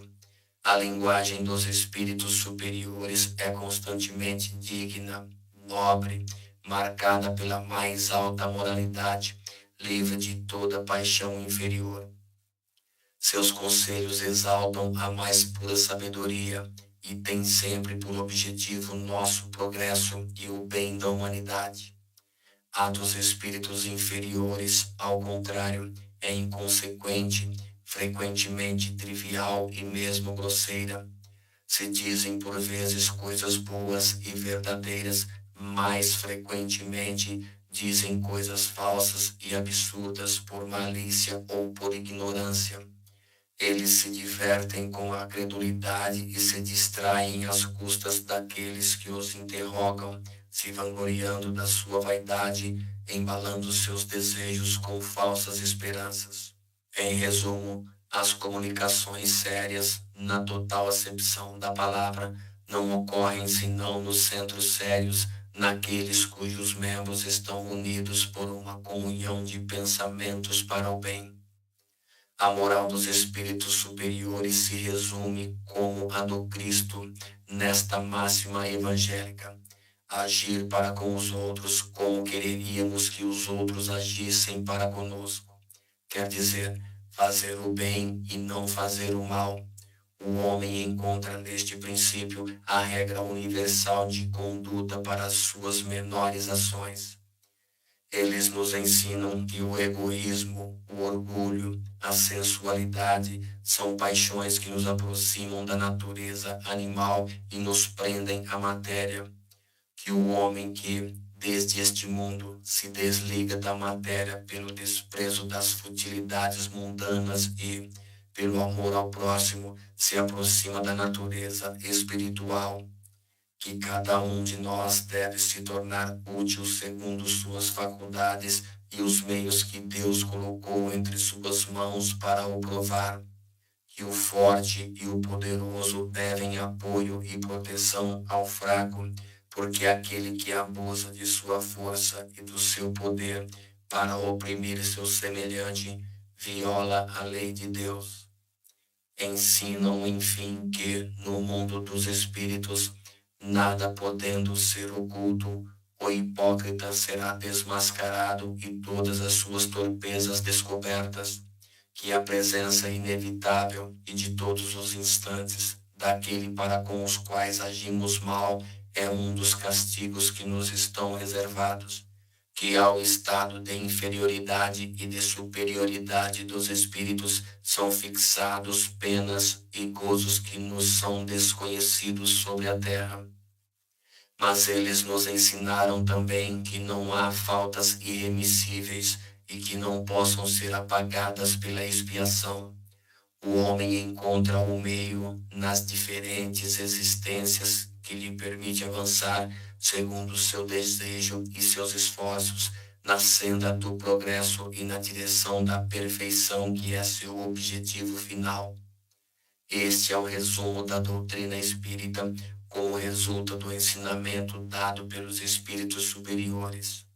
A linguagem dos espíritos superiores é constantemente digna, nobre, marcada pela mais alta moralidade, livre de toda paixão inferior. Seus conselhos exaltam a mais pura sabedoria e têm sempre por objetivo nosso progresso e o bem da humanidade. A dos espíritos inferiores, ao contrário, é inconsequente, frequentemente trivial e mesmo grosseira. Se dizem por vezes coisas boas e verdadeiras, mais frequentemente dizem coisas falsas e absurdas por malícia ou por ignorância. Eles se divertem com a credulidade e se distraem às custas daqueles que os interrogam, se vangloriando da sua vaidade, embalando seus desejos com falsas esperanças. Em resumo, as comunicações sérias, na total acepção da palavra, não ocorrem senão nos centros sérios, naqueles cujos membros estão unidos por uma comunhão de pensamentos para o bem. A moral dos espíritos superiores se resume, como a do Cristo, nesta máxima evangélica: agir para com os outros como quereríamos que os outros agissem para conosco. Quer dizer, fazer o bem e não fazer o mal. O homem encontra neste princípio a regra universal de conduta para as suas menores ações. Eles nos ensinam que o egoísmo, o orgulho, a sensualidade são paixões que nos aproximam da natureza animal e nos prendem à matéria. Que o homem que, desde este mundo, se desliga da matéria pelo desprezo das futilidades mundanas e, pelo amor ao próximo, se aproxima da natureza espiritual. Que cada um de nós deve se tornar útil segundo suas faculdades e os meios que Deus colocou entre suas mãos para o provar. Que o forte e o poderoso devem apoio e proteção ao fraco, porque aquele que abusa de sua força e do seu poder para oprimir seu semelhante viola a lei de Deus. Ensinam, enfim, que, no mundo dos espíritos, nada podendo ser oculto, o hipócrita será desmascarado e todas as suas torpezas descobertas, que a presença inevitável e de todos os instantes daquele para com os quais agimos mal é um dos castigos que nos estão reservados, que ao estado de inferioridade e de superioridade dos espíritos são fixados penas e gozos que nos são desconhecidos sobre a terra. Mas eles nos ensinaram também que não há faltas irremissíveis e que não possam ser apagadas pela expiação. O homem encontra o meio nas diferentes existências que lhe permite avançar segundo seu desejo e seus esforços na senda do progresso e na direção da perfeição que é seu objetivo final. Este é o resumo da doutrina espírita, como resulta do ensinamento dado pelos espíritos superiores.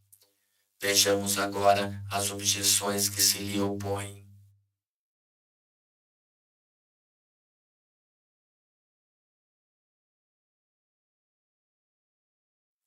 Vejamos agora as objeções que se lhe opõem.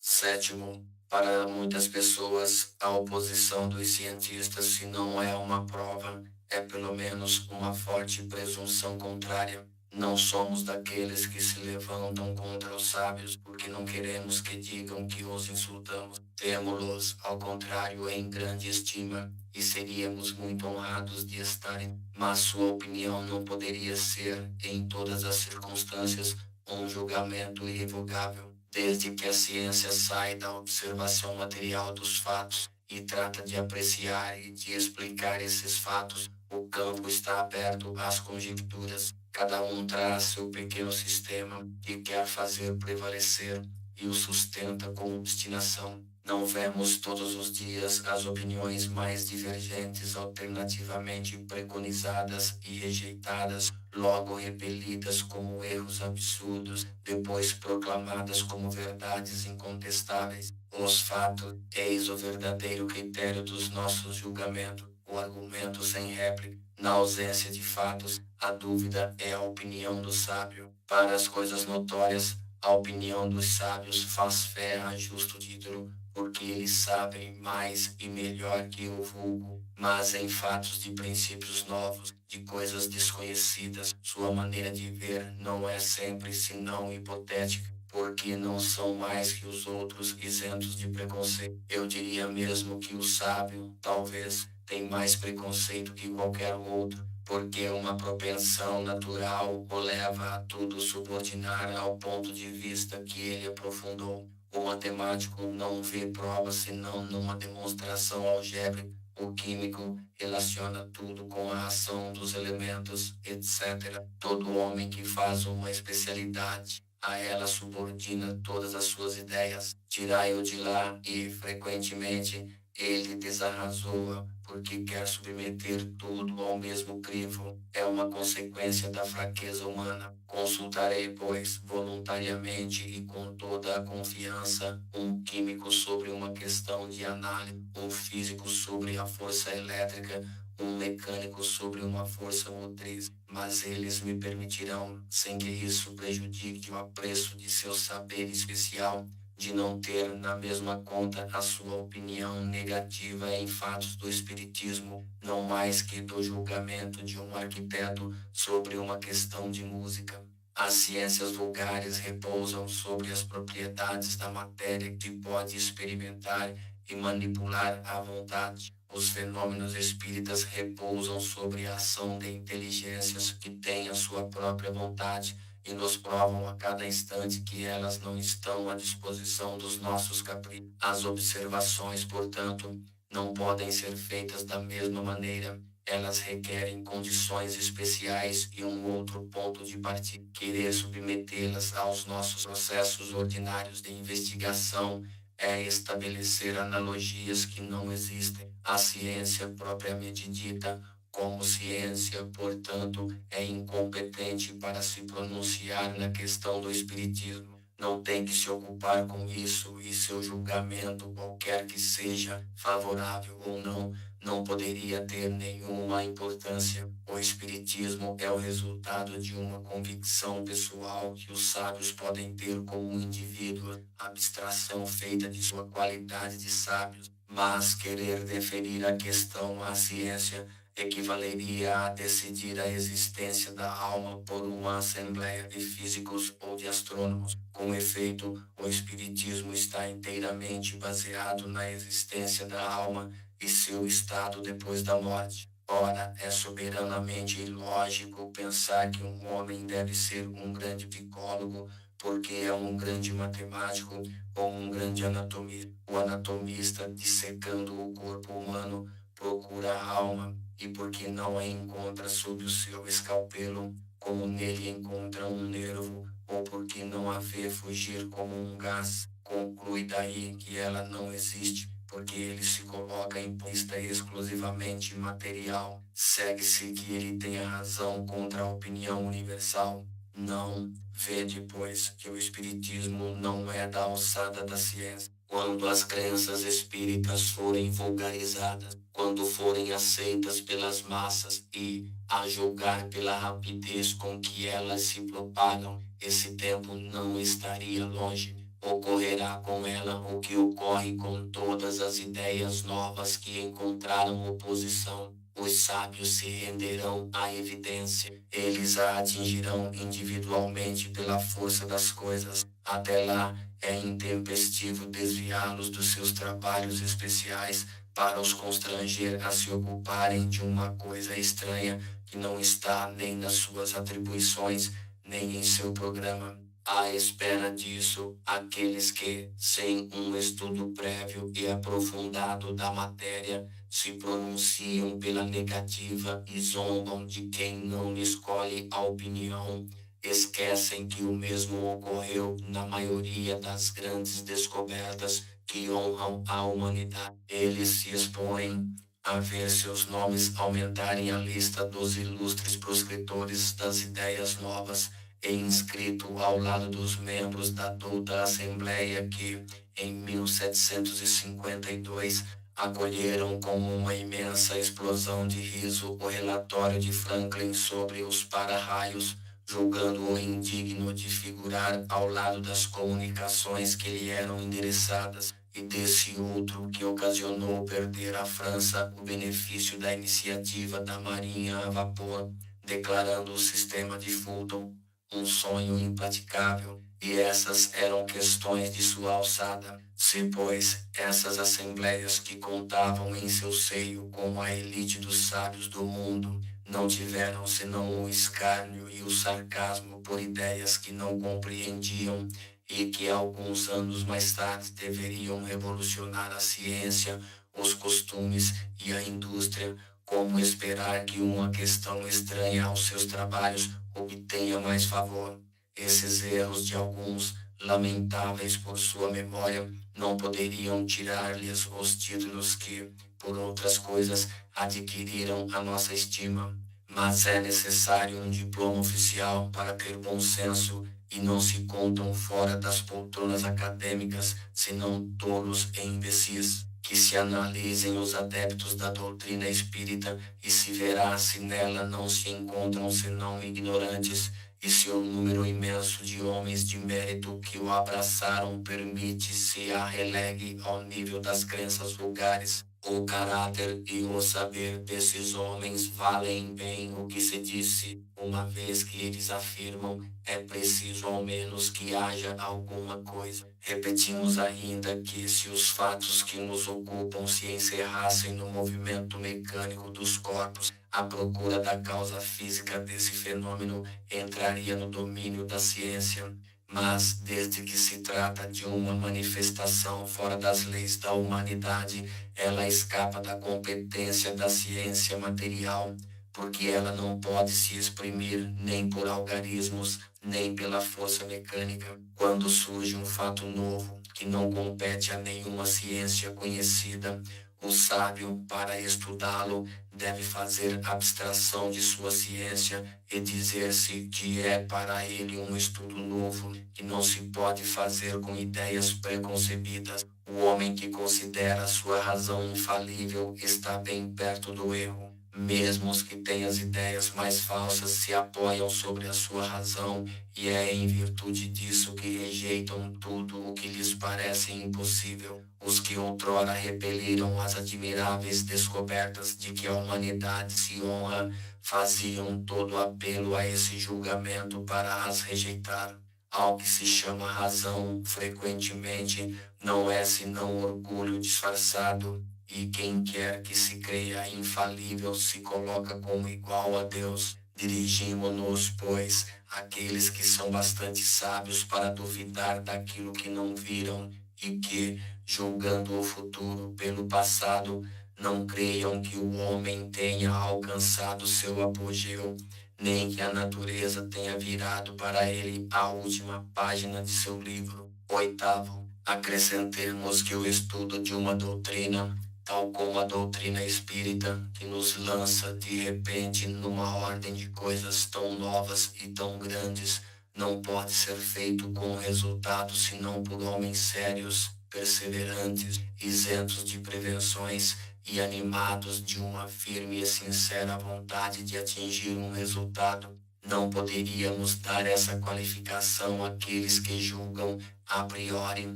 Sétimo, para muitas pessoas, a oposição dos cientistas, se não é uma prova, é pelo menos uma forte presunção contrária. Não somos daqueles que se levantam contra os sábios porque não queremos que digam que os insultamos. Temos-los, ao contrário, em grande estima, e seríamos muito honrados de estarem, mas sua opinião não poderia ser, em todas as circunstâncias, um julgamento irrevogável. Desde que a ciência sai da observação material dos fatos e trata de apreciar e de explicar esses fatos, o campo está aberto às conjecturas. Cada um traz seu pequeno sistema e quer fazer prevalecer, e o sustenta com obstinação. Não vemos todos os dias as opiniões mais divergentes alternativamente preconizadas e rejeitadas, logo repelidas como erros absurdos, depois proclamadas como verdades incontestáveis. Os fatos, eis o verdadeiro critério dos nossos julgamentos, o argumento sem réplica. Na ausência de fatos, a dúvida é a opinião do sábio. Para as coisas notórias, a opinião dos sábios faz fé a justo título, porque eles sabem mais e melhor que o vulgo. Mas em fatos de princípios novos, de coisas desconhecidas, sua maneira de ver não é sempre senão hipotética, porque não são mais que os outros isentos de preconceito. Eu diria mesmo que o sábio, talvez, tem mais preconceito que qualquer outro, porque uma propensão natural o leva a tudo subordinar ao ponto de vista que ele aprofundou. O matemático não vê prova senão numa demonstração algébrica. O químico relaciona tudo com a ação dos elementos, etc. Todo homem que faz uma especialidade, a ela subordina todas as suas ideias. Tirai-o de lá e, frequentemente, ele desarrazoa, porque quer submeter tudo ao mesmo crivo. É uma consequência da fraqueza humana. Consultarei, pois, voluntariamente e com toda a confiança, um químico sobre uma questão de análise, um físico sobre a força elétrica, um mecânico sobre uma força motriz, mas eles me permitirão, sem que isso prejudique o apreço de seu saber especial, de não ter na mesma conta a sua opinião negativa em fatos do espiritismo, não mais que do julgamento de um arquiteto sobre uma questão de música. As ciências vulgares repousam sobre as propriedades da matéria que pode experimentar e manipular à vontade. Os fenômenos espíritas repousam sobre a ação de inteligências que têm a sua própria vontade e nos provam a cada instante que elas não estão à disposição dos nossos caprichos. As observações, portanto, não podem ser feitas da mesma maneira. Elas requerem condições especiais e um outro ponto de partida. Querer submetê-las aos nossos processos ordinários de investigação é estabelecer analogias que não existem. A ciência propriamente dita, como ciência, portanto, é incompetente para se pronunciar na questão do espiritismo. Não tem que se ocupar com isso e seu julgamento, qualquer que seja, favorável ou não poderia ter nenhuma importância. O espiritismo é o resultado de uma convicção pessoal que os sábios podem ter como um indivíduo, abstração feita de sua qualidade de sábios. Mas querer deferir a questão à ciência equivaleria a decidir a existência da alma por uma assembleia de físicos ou de astrônomos. Com efeito, o espiritismo está inteiramente baseado na existência da alma e seu estado depois da morte. Ora, é soberanamente ilógico pensar que um homem deve ser um grande psicólogo porque é um grande matemático ou um grande anatomista. O anatomista, dissecando o corpo humano, procura a alma, e porque não a encontra sob o seu escalpelo, como nele encontra um nervo, ou porque não a vê fugir como um gás, conclui daí que ela não existe. porque ele se coloca em pista exclusivamente material. Segue-se que ele tenha razão contra a opinião universal. Não, vede, pois, que o espiritismo não é da alçada da ciência. Quando as crenças espíritas forem vulgarizadas, quando forem aceitas pelas massas e, a julgar pela rapidez com que elas se propagam, esse tempo não estaria longe. Ocorrerá com ela o que ocorre com todas as ideias novas que encontraram oposição. Os sábios se renderão à evidência, eles a atingirão individualmente pela força das coisas. Até lá, é intempestivo desviá-los dos seus trabalhos especiais para os constranger a se ocuparem de uma coisa estranha que não está nem nas suas atribuições, nem em seu programa. À espera disso, aqueles que, sem um estudo prévio e aprofundado da matéria, se pronunciam pela negativa e zombam de quem não lhe escolhe a opinião, esquecem que o mesmo ocorreu na maioria das grandes descobertas que honram a humanidade. Eles se expõem a ver seus nomes aumentarem a lista dos ilustres proscritores das ideias novas e inscrito ao lado dos membros da douta Assembleia que, em 1752, acolheram com uma imensa explosão de riso o relatório de Franklin sobre os para-raios, julgando-o indigno de figurar ao lado das comunicações que lhe eram endereçadas, e desse outro que ocasionou perder à França o benefício da iniciativa da marinha a vapor, declarando o sistema de Fulton um sonho impraticável, e essas eram questões de sua alçada. Se, pois, essas assembleias que contavam em seu seio com a elite dos sábios do mundo, não tiveram senão o escárnio e o sarcasmo por ideias que não compreendiam e que alguns anos mais tarde deveriam revolucionar a ciência, os costumes e a indústria, como esperar que uma questão estranha aos seus trabalhos obtenha mais favor? Esses erros de alguns, lamentáveis por sua memória, não poderiam tirar-lhes os títulos que, por outras coisas, adquiriram a nossa estima. Mas é necessário um diploma oficial para ter bom senso, e não se contam fora das poltronas acadêmicas, senão tolos e imbecis. Que se analisem os adeptos da doutrina espírita e se verá se nela não se encontram senão ignorantes, e se o número imenso de homens de mérito que o abraçaram permite-se a relegue ao nível das crenças vulgares. O caráter e o saber desses homens valem bem o que se disse, uma vez que eles afirmam, é preciso ao menos que haja alguma coisa. Repetimos ainda que se os fatos que nos ocupam se encerrassem no movimento mecânico dos corpos, a procura da causa física desse fenômeno entraria no domínio da ciência. Mas, desde que se trata de uma manifestação fora das leis da humanidade, ela escapa da competência da ciência material, porque ela não pode se exprimir nem por algarismos, nem pela força mecânica. Quando surge um fato novo, que não compete a nenhuma ciência conhecida, o sábio, para estudá-lo, deve fazer abstração de sua ciência e dizer-se que é para ele um estudo novo, que não se pode fazer com ideias preconcebidas. O homem que considera sua razão infalível está bem perto do erro. Mesmo os que têm as ideias mais falsas se apoiam sobre a sua razão, e é em virtude disso que rejeitam tudo o que lhes parece impossível. Os que outrora repeliram as admiráveis descobertas de que a humanidade se honra, faziam todo apelo a esse julgamento para as rejeitar. Ao que se chama razão, frequentemente, não é senão orgulho disfarçado, e quem quer que se creia infalível se coloca como igual a Deus. Dirigimo-nos, pois, àqueles que são bastante sábios para duvidar daquilo que não viram, e que, julgando o futuro pelo passado, não creiam que o homem tenha alcançado seu apogeu, nem que a natureza tenha virado para ele a última página de seu livro. Oitavo, acrescentemos que o estudo de uma doutrina, tal como a doutrina espírita, que nos lança de repente numa ordem de coisas tão novas e tão grandes, não pode ser feito com resultado senão por homens sérios, perseverantes, isentos de prevenções e animados de uma firme e sincera vontade de atingir um resultado. Não poderíamos dar essa qualificação àqueles que julgam, a priori,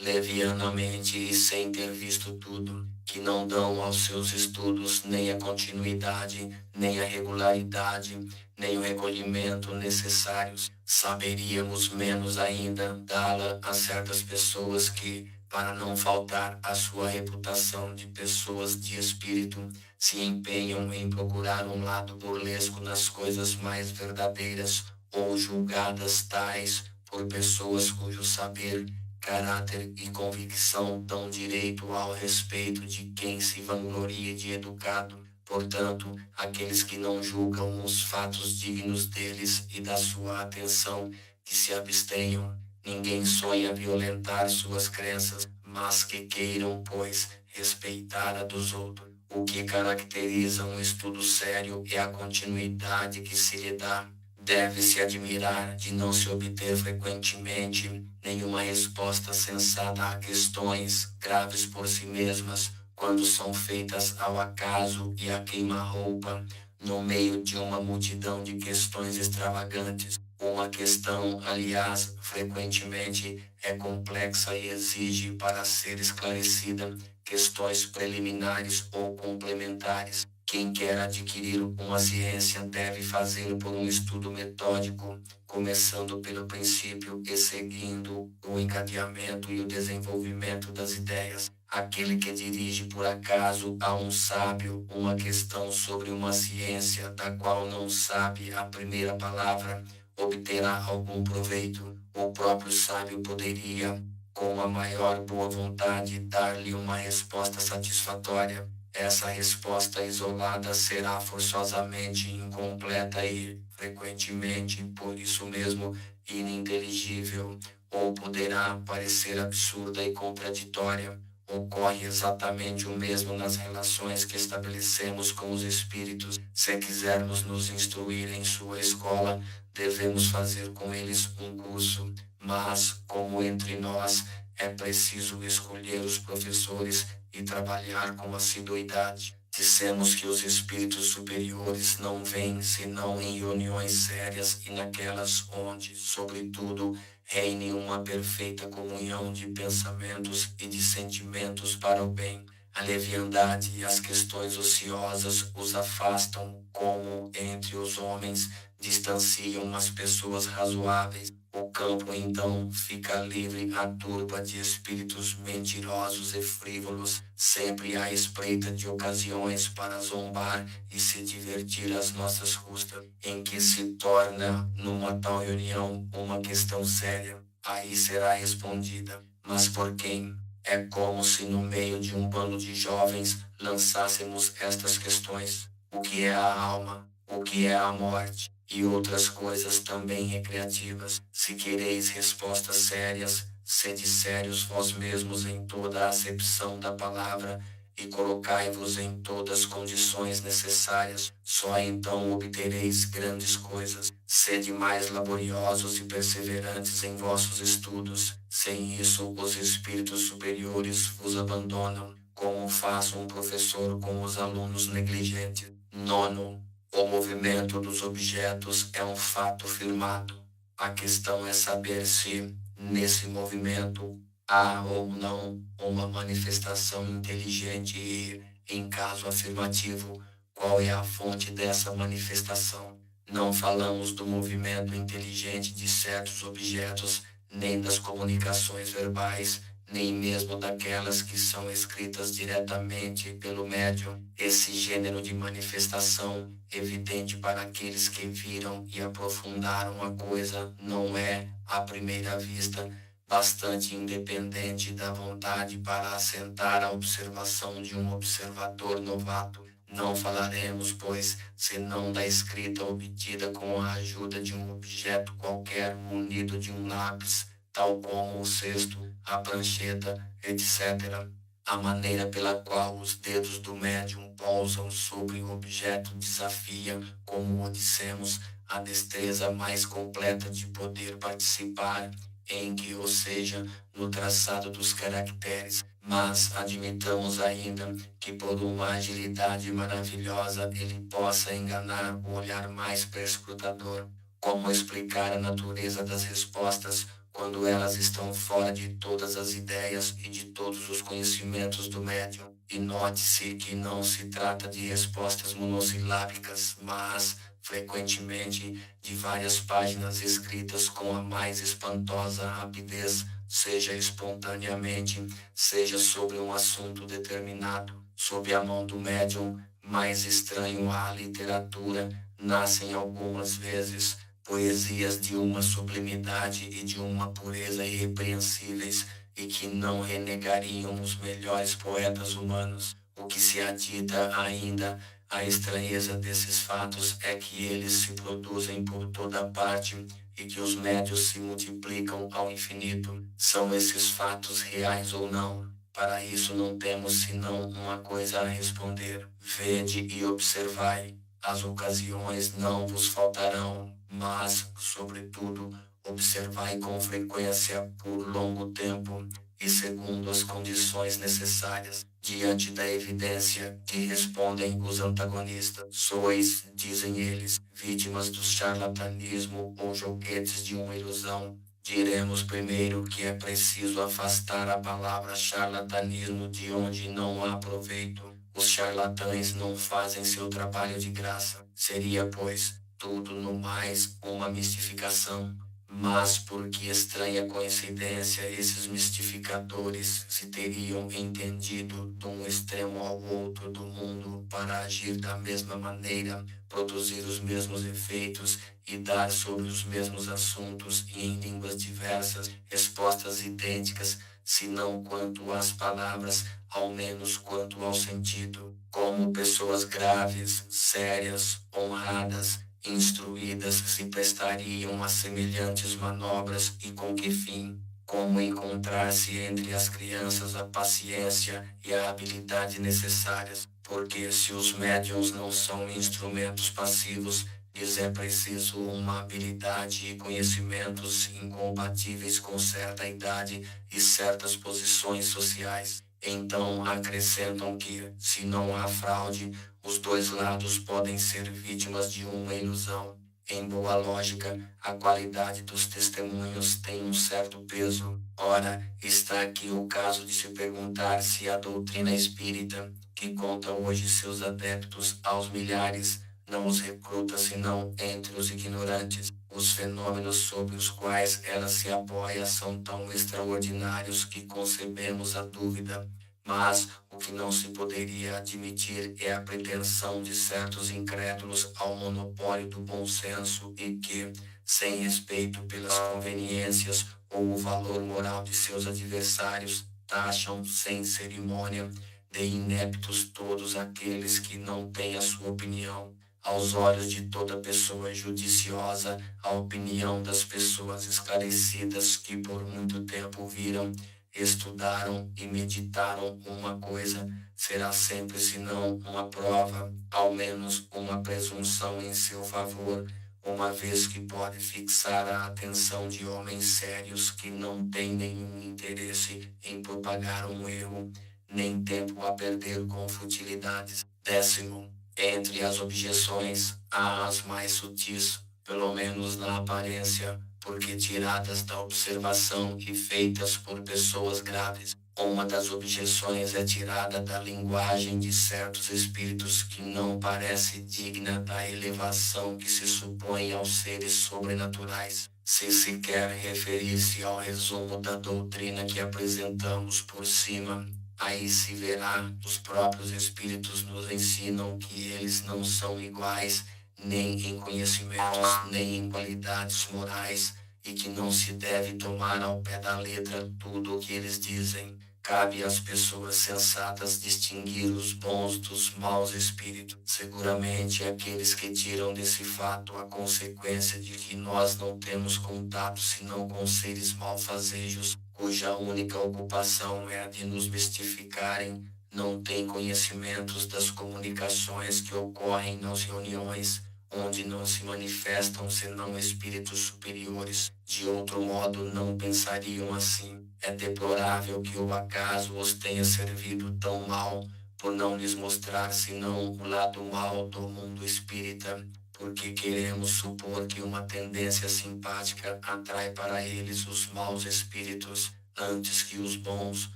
levianamente e sem ter visto tudo, que não dão aos seus estudos nem a continuidade, nem a regularidade, nem o recolhimento necessários. Saberíamos menos ainda dá-la a certas pessoas que, para não faltar à sua reputação de pessoas de espírito, se empenham em procurar um lado burlesco nas coisas mais verdadeiras, ou julgadas tais por pessoas cujo saber, caráter e convicção dão direito ao respeito de quem se vangloria de educado. Portanto, aqueles que não julgam os fatos dignos deles e da sua atenção, que se abstenham. Ninguém sonha violentar suas crenças, mas que queiram, pois, respeitar a dos outros. O que caracteriza um estudo sério é a continuidade que se lhe dá. Deve-se admirar de não se obter frequentemente nenhuma resposta sensata a questões graves por si mesmas, quando são feitas ao acaso e a queima-roupa, no meio de uma multidão de questões extravagantes. Uma questão, aliás, frequentemente é complexa e exige, para ser esclarecida, questões preliminares ou complementares. Quem quer adquirir uma ciência deve fazê-lo por um estudo metódico, começando pelo princípio e seguindo o encadeamento e o desenvolvimento das ideias. Aquele que dirige por acaso a um sábio uma questão sobre uma ciência da qual não sabe a primeira palavra, obterá algum proveito. O próprio sábio poderia, com a maior boa vontade, dar-lhe uma resposta satisfatória. Essa resposta isolada será forçosamente incompleta e, frequentemente, por isso mesmo, ininteligível, ou poderá parecer absurda e contraditória. Ocorre exatamente o mesmo nas relações que estabelecemos com os espíritos. Se quisermos nos instruir em sua escola, devemos fazer com eles um curso, mas, como entre nós, é preciso escolher os professores e trabalhar com assiduidade. Dissemos que os espíritos superiores não vêm senão em reuniões sérias e naquelas onde, sobretudo, reine uma perfeita comunhão de pensamentos e de sentimentos para o bem. A leviandade e as questões ociosas os afastam, como, entre os homens, distanciam as pessoas razoáveis. O campo então fica livre à turba de espíritos mentirosos e frívolos, sempre à espreita de ocasiões para zombar e se divertir às nossas custas, em que se torna, numa tal reunião, uma questão séria. Aí será respondida, mas por quem? É como se no meio de um bando de jovens lançássemos estas questões: o que é a alma? O que é a morte? E outras coisas também recreativas. Se quereis respostas sérias, sede sérios vós mesmos em toda a acepção da palavra, e colocai-vos em todas as condições necessárias. Só então obtereis grandes coisas. Sede mais laboriosos e perseverantes em vossos estudos. Sem isso, os espíritos superiores vos abandonam, como faz um professor com os alunos negligentes. Nono, o movimento dos objetos é um fato firmado. A questão é saber se, nesse movimento, há ou não uma manifestação inteligente e, em caso afirmativo, qual é a fonte dessa manifestação. Não falamos do movimento inteligente de certos objetos, nem das comunicações verbais, nem mesmo daquelas que são escritas diretamente pelo médium. Esse gênero de manifestação, evidente para aqueles que viram e aprofundaram a coisa, não é, à primeira vista, bastante independente da vontade para assentar a observação de um observador novato. Não falaremos, pois, senão da escrita obtida com a ajuda de um objeto qualquer munido de um lápis, tal como o cesto, a prancheta, etc. A maneira pela qual os dedos do médium pousam sobre o objeto desafia, como o dissemos, a destreza mais completa de poder participar, em que, ou seja, no traçado dos caracteres, mas admitamos ainda que por uma agilidade maravilhosa ele possa enganar o olhar mais perscrutador. Como explicar a natureza das respostas quando elas estão fora de todas as ideias e de todos os conhecimentos do médium? E note-se que não se trata de respostas monossilábicas, mas, frequentemente, de várias páginas escritas com a mais espantosa rapidez, seja espontaneamente, seja sobre um assunto determinado. Sob a mão do médium, mais estranho à literatura, nascem algumas vezes poesias de uma sublimidade e de uma pureza irrepreensíveis, e que não renegariam os melhores poetas humanos. O que se adita ainda à estranheza desses fatos é que eles se produzem por toda parte e que os médios se multiplicam ao infinito. São esses fatos reais ou não? Para isso não temos senão uma coisa a responder: vede e observai. As ocasiões não vos faltarão, mas, sobretudo, observai com frequência, por longo tempo, e segundo as condições necessárias. Diante da evidência que respondem os antagonistas, sois, dizem eles, vítimas do charlatanismo ou joguetes de uma ilusão. Diremos primeiro que é preciso afastar a palavra charlatanismo de onde não há proveito. Os charlatães não fazem seu trabalho de graça. Seria, pois, tudo no mais uma mistificação. Mas por que estranha coincidência esses mistificadores se teriam entendido de um extremo ao outro do mundo para agir da mesma maneira, produzir os mesmos efeitos e dar sobre os mesmos assuntos e em línguas diversas respostas idênticas, se não quanto às palavras, ao menos quanto ao sentido, como pessoas graves, sérias, honradas, instruídas se prestariam a semelhantes manobras e com que fim? Como encontrar-se entre as crianças a paciência e a habilidade necessárias? Porque se os médiuns não são instrumentos passivos, lhes é preciso uma habilidade e conhecimentos incompatíveis com certa idade e certas posições sociais. Então acrescentam que, se não há fraude, os dois lados podem ser vítimas de uma ilusão. Em boa lógica, a qualidade dos testemunhos tem um certo peso. Ora, está aqui o caso de se perguntar se a doutrina espírita, que conta hoje seus adeptos aos milhares, não os recruta senão entre os ignorantes. Os fenômenos sobre os quais ela se apoia são tão extraordinários que concebemos a dúvida. Mas o que não se poderia admitir é a pretensão de certos incrédulos ao monopólio do bom senso e que, sem respeito pelas conveniências ou o valor moral de seus adversários, taxam sem cerimônia de ineptos todos aqueles que não têm a sua opinião. Aos olhos de toda pessoa judiciosa, a opinião das pessoas esclarecidas que por muito tempo viram, estudaram e meditaram uma coisa, será sempre senão uma prova, ao menos uma presunção em seu favor, uma vez que pode fixar a atenção de homens sérios que não têm nenhum interesse em propagar um erro, nem tempo a perder com futilidades. Décimo, entre as objeções, há as mais sutis, pelo menos na aparência, porque tiradas da observação e feitas por pessoas graves. Uma das objeções é tirada da linguagem de certos espíritos que não parece digna da elevação que se supõe aos seres sobrenaturais. Se se quer referir-se ao resumo da doutrina que apresentamos por cima, aí se verá, os próprios espíritos nos ensinam que eles não são iguais, nem em conhecimentos, nem em qualidades morais, e que não se deve tomar ao pé da letra tudo o que eles dizem. Cabe às pessoas sensatas distinguir os bons dos maus espíritos. Seguramente aqueles que tiram desse fato a consequência de que nós não temos contato senão com seres malfazejos, cuja única ocupação é a de nos mistificarem, não têm conhecimentos das comunicações que ocorrem nas reuniões, onde não se manifestam senão espíritos superiores. De outro modo não pensariam assim. É deplorável que o acaso os tenha servido tão mal, por não lhes mostrar senão o lado mal do mundo espírita, porque queremos supor que uma tendência simpática atrai para eles os maus espíritos, antes que os bons,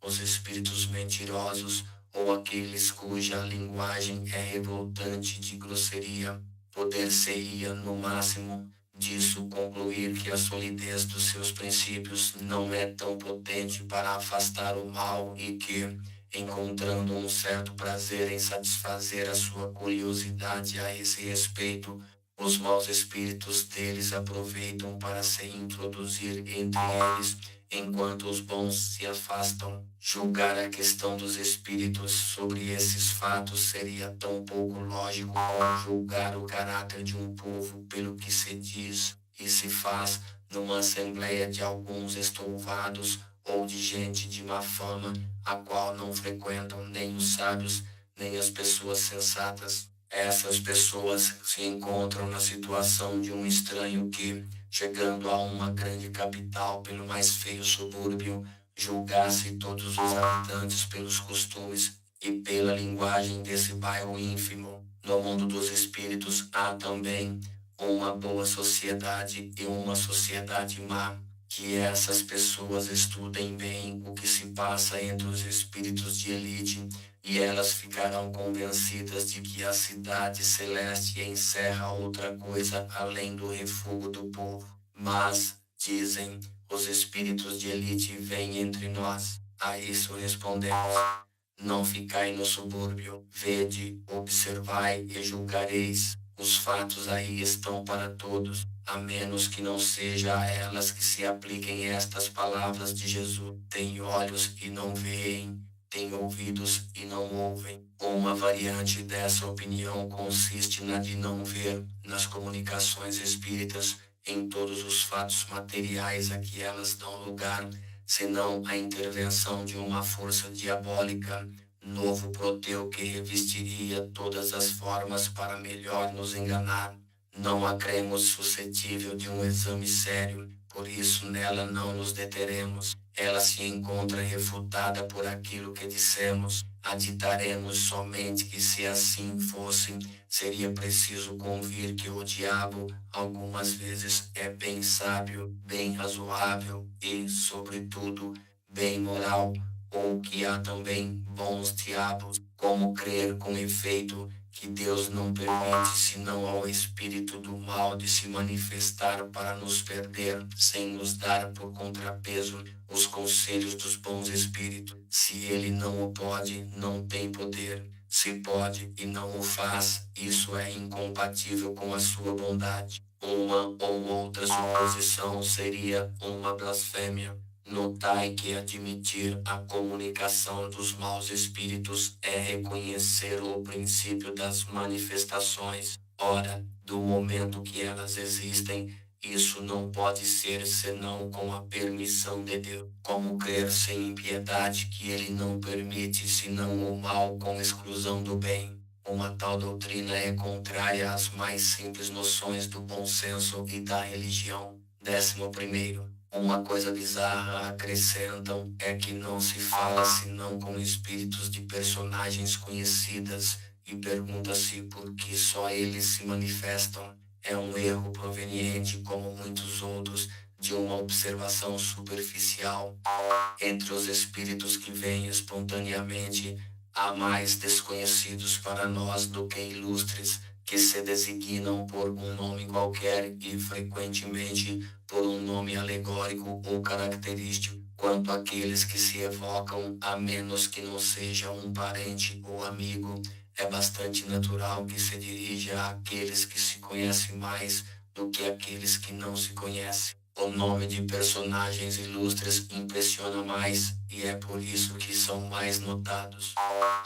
os espíritos mentirosos, ou aqueles cuja linguagem é revoltante de grosseria. Poder-se-ia, no máximo, disso concluir que a solidez dos seus princípios não é tão potente para afastar o mal e que, encontrando um certo prazer em satisfazer a sua curiosidade a esse respeito, os maus espíritos deles aproveitam para se introduzir entre eles, enquanto os bons se afastam. Julgar a questão dos espíritos sobre esses fatos seria tão pouco lógico como julgar o caráter de um povo pelo que se diz e se faz numa assembleia de alguns estouvados ou de gente de má fama, a qual não frequentam nem os sábios, nem as pessoas sensatas. Essas pessoas se encontram na situação de um estranho que, chegando a uma grande capital pelo mais feio subúrbio, julgasse todos os habitantes pelos costumes e pela linguagem desse bairro ínfimo. No mundo dos espíritos há também uma boa sociedade e uma sociedade má. Que essas pessoas estudem bem o que se passa entre os espíritos de elite, e elas ficarão convencidas de que a cidade celeste encerra outra coisa além do refúgio do povo. Mas, dizem, os espíritos de elite vêm entre nós. A isso respondemos: não ficai no subúrbio, vede, observai e julgareis. Os fatos aí estão para todos, a menos que não seja a elas que se apliquem estas palavras de Jesus. Tem olhos e não veem, tem ouvidos e não ouvem. Uma variante dessa opinião consiste na de não ver, nas comunicações espíritas, em todos os fatos materiais a que elas dão lugar, senão a intervenção de uma força diabólica, novo Proteu que revestiria todas as formas para melhor nos enganar. Não a cremos suscetível de um exame sério, por isso nela não nos deteremos. Ela se encontra refutada por aquilo que dissemos. Aditaremos somente que, se assim fosse, seria preciso convir que o diabo, algumas vezes, é bem sábio, bem razoável e, sobretudo, bem moral, ou que há também bons diabos. Como crer, com efeito, que Deus não permite senão ao espírito do mal de se manifestar para nos perder, sem nos dar por contrapeso os conselhos dos bons espíritos? Se ele não o pode, não tem poder. Se pode e não o faz, isso é incompatível com a sua bondade. Uma ou outra suposição seria uma blasfêmia. Notai que admitir a comunicação dos maus espíritos é reconhecer o princípio das manifestações. Ora, do momento que elas existem, isso não pode ser senão com a permissão de Deus. Como crer sem impiedade que ele não permite senão o mal com exclusão do bem? Uma tal doutrina é contrária às mais simples noções do bom senso e da religião. 11º. Uma coisa bizarra acrescentam é que não se fala senão com espíritos de personagens conhecidas, e pergunta-se por que só eles se manifestam. É um erro proveniente, como muitos outros, de uma observação superficial. Entre os espíritos que vêm espontaneamente, há mais desconhecidos para nós do que ilustres, que se designam por um nome qualquer e, frequentemente, por um nome alegórico ou característico. Quanto àqueles que se evocam, a menos que não seja um parente ou amigo, é bastante natural que se dirija àqueles que se conhecem mais do que àqueles que não se conhecem. O nome de personagens ilustres impressiona mais, e e é por isso que são mais notados.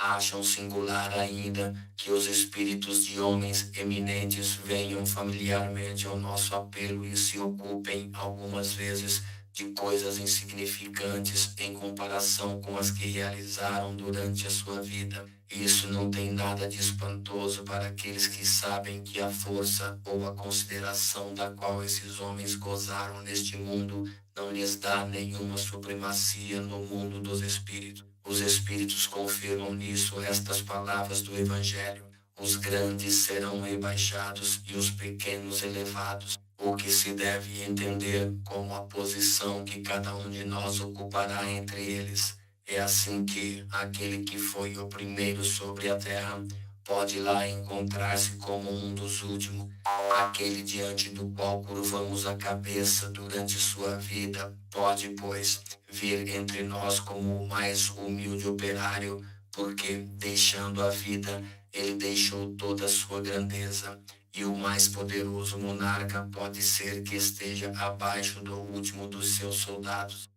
Acham singular ainda que os espíritos de homens eminentes venham familiarmente ao nosso apelo e se ocupem algumas vezes de coisas insignificantes em comparação com as que realizaram durante a sua vida. Isso não tem nada de espantoso para aqueles que sabem que a força ou a consideração da qual esses homens gozaram neste mundo não lhes dá nenhuma supremacia no mundo dos espíritos. Os espíritos confirmam nisso estas palavras do Evangelho: os grandes serão rebaixados e os pequenos elevados, o que se deve entender como a posição que cada um de nós ocupará entre eles. É assim que aquele que foi o primeiro sobre a terra pode lá encontrar-se como um dos últimos. Aquele diante do qual curvamos a cabeça durante sua vida pode, pois, vir entre nós como o mais humilde operário, porque, deixando a vida, ele deixou toda a sua grandeza. E o mais poderoso monarca pode ser que esteja abaixo do último dos seus soldados.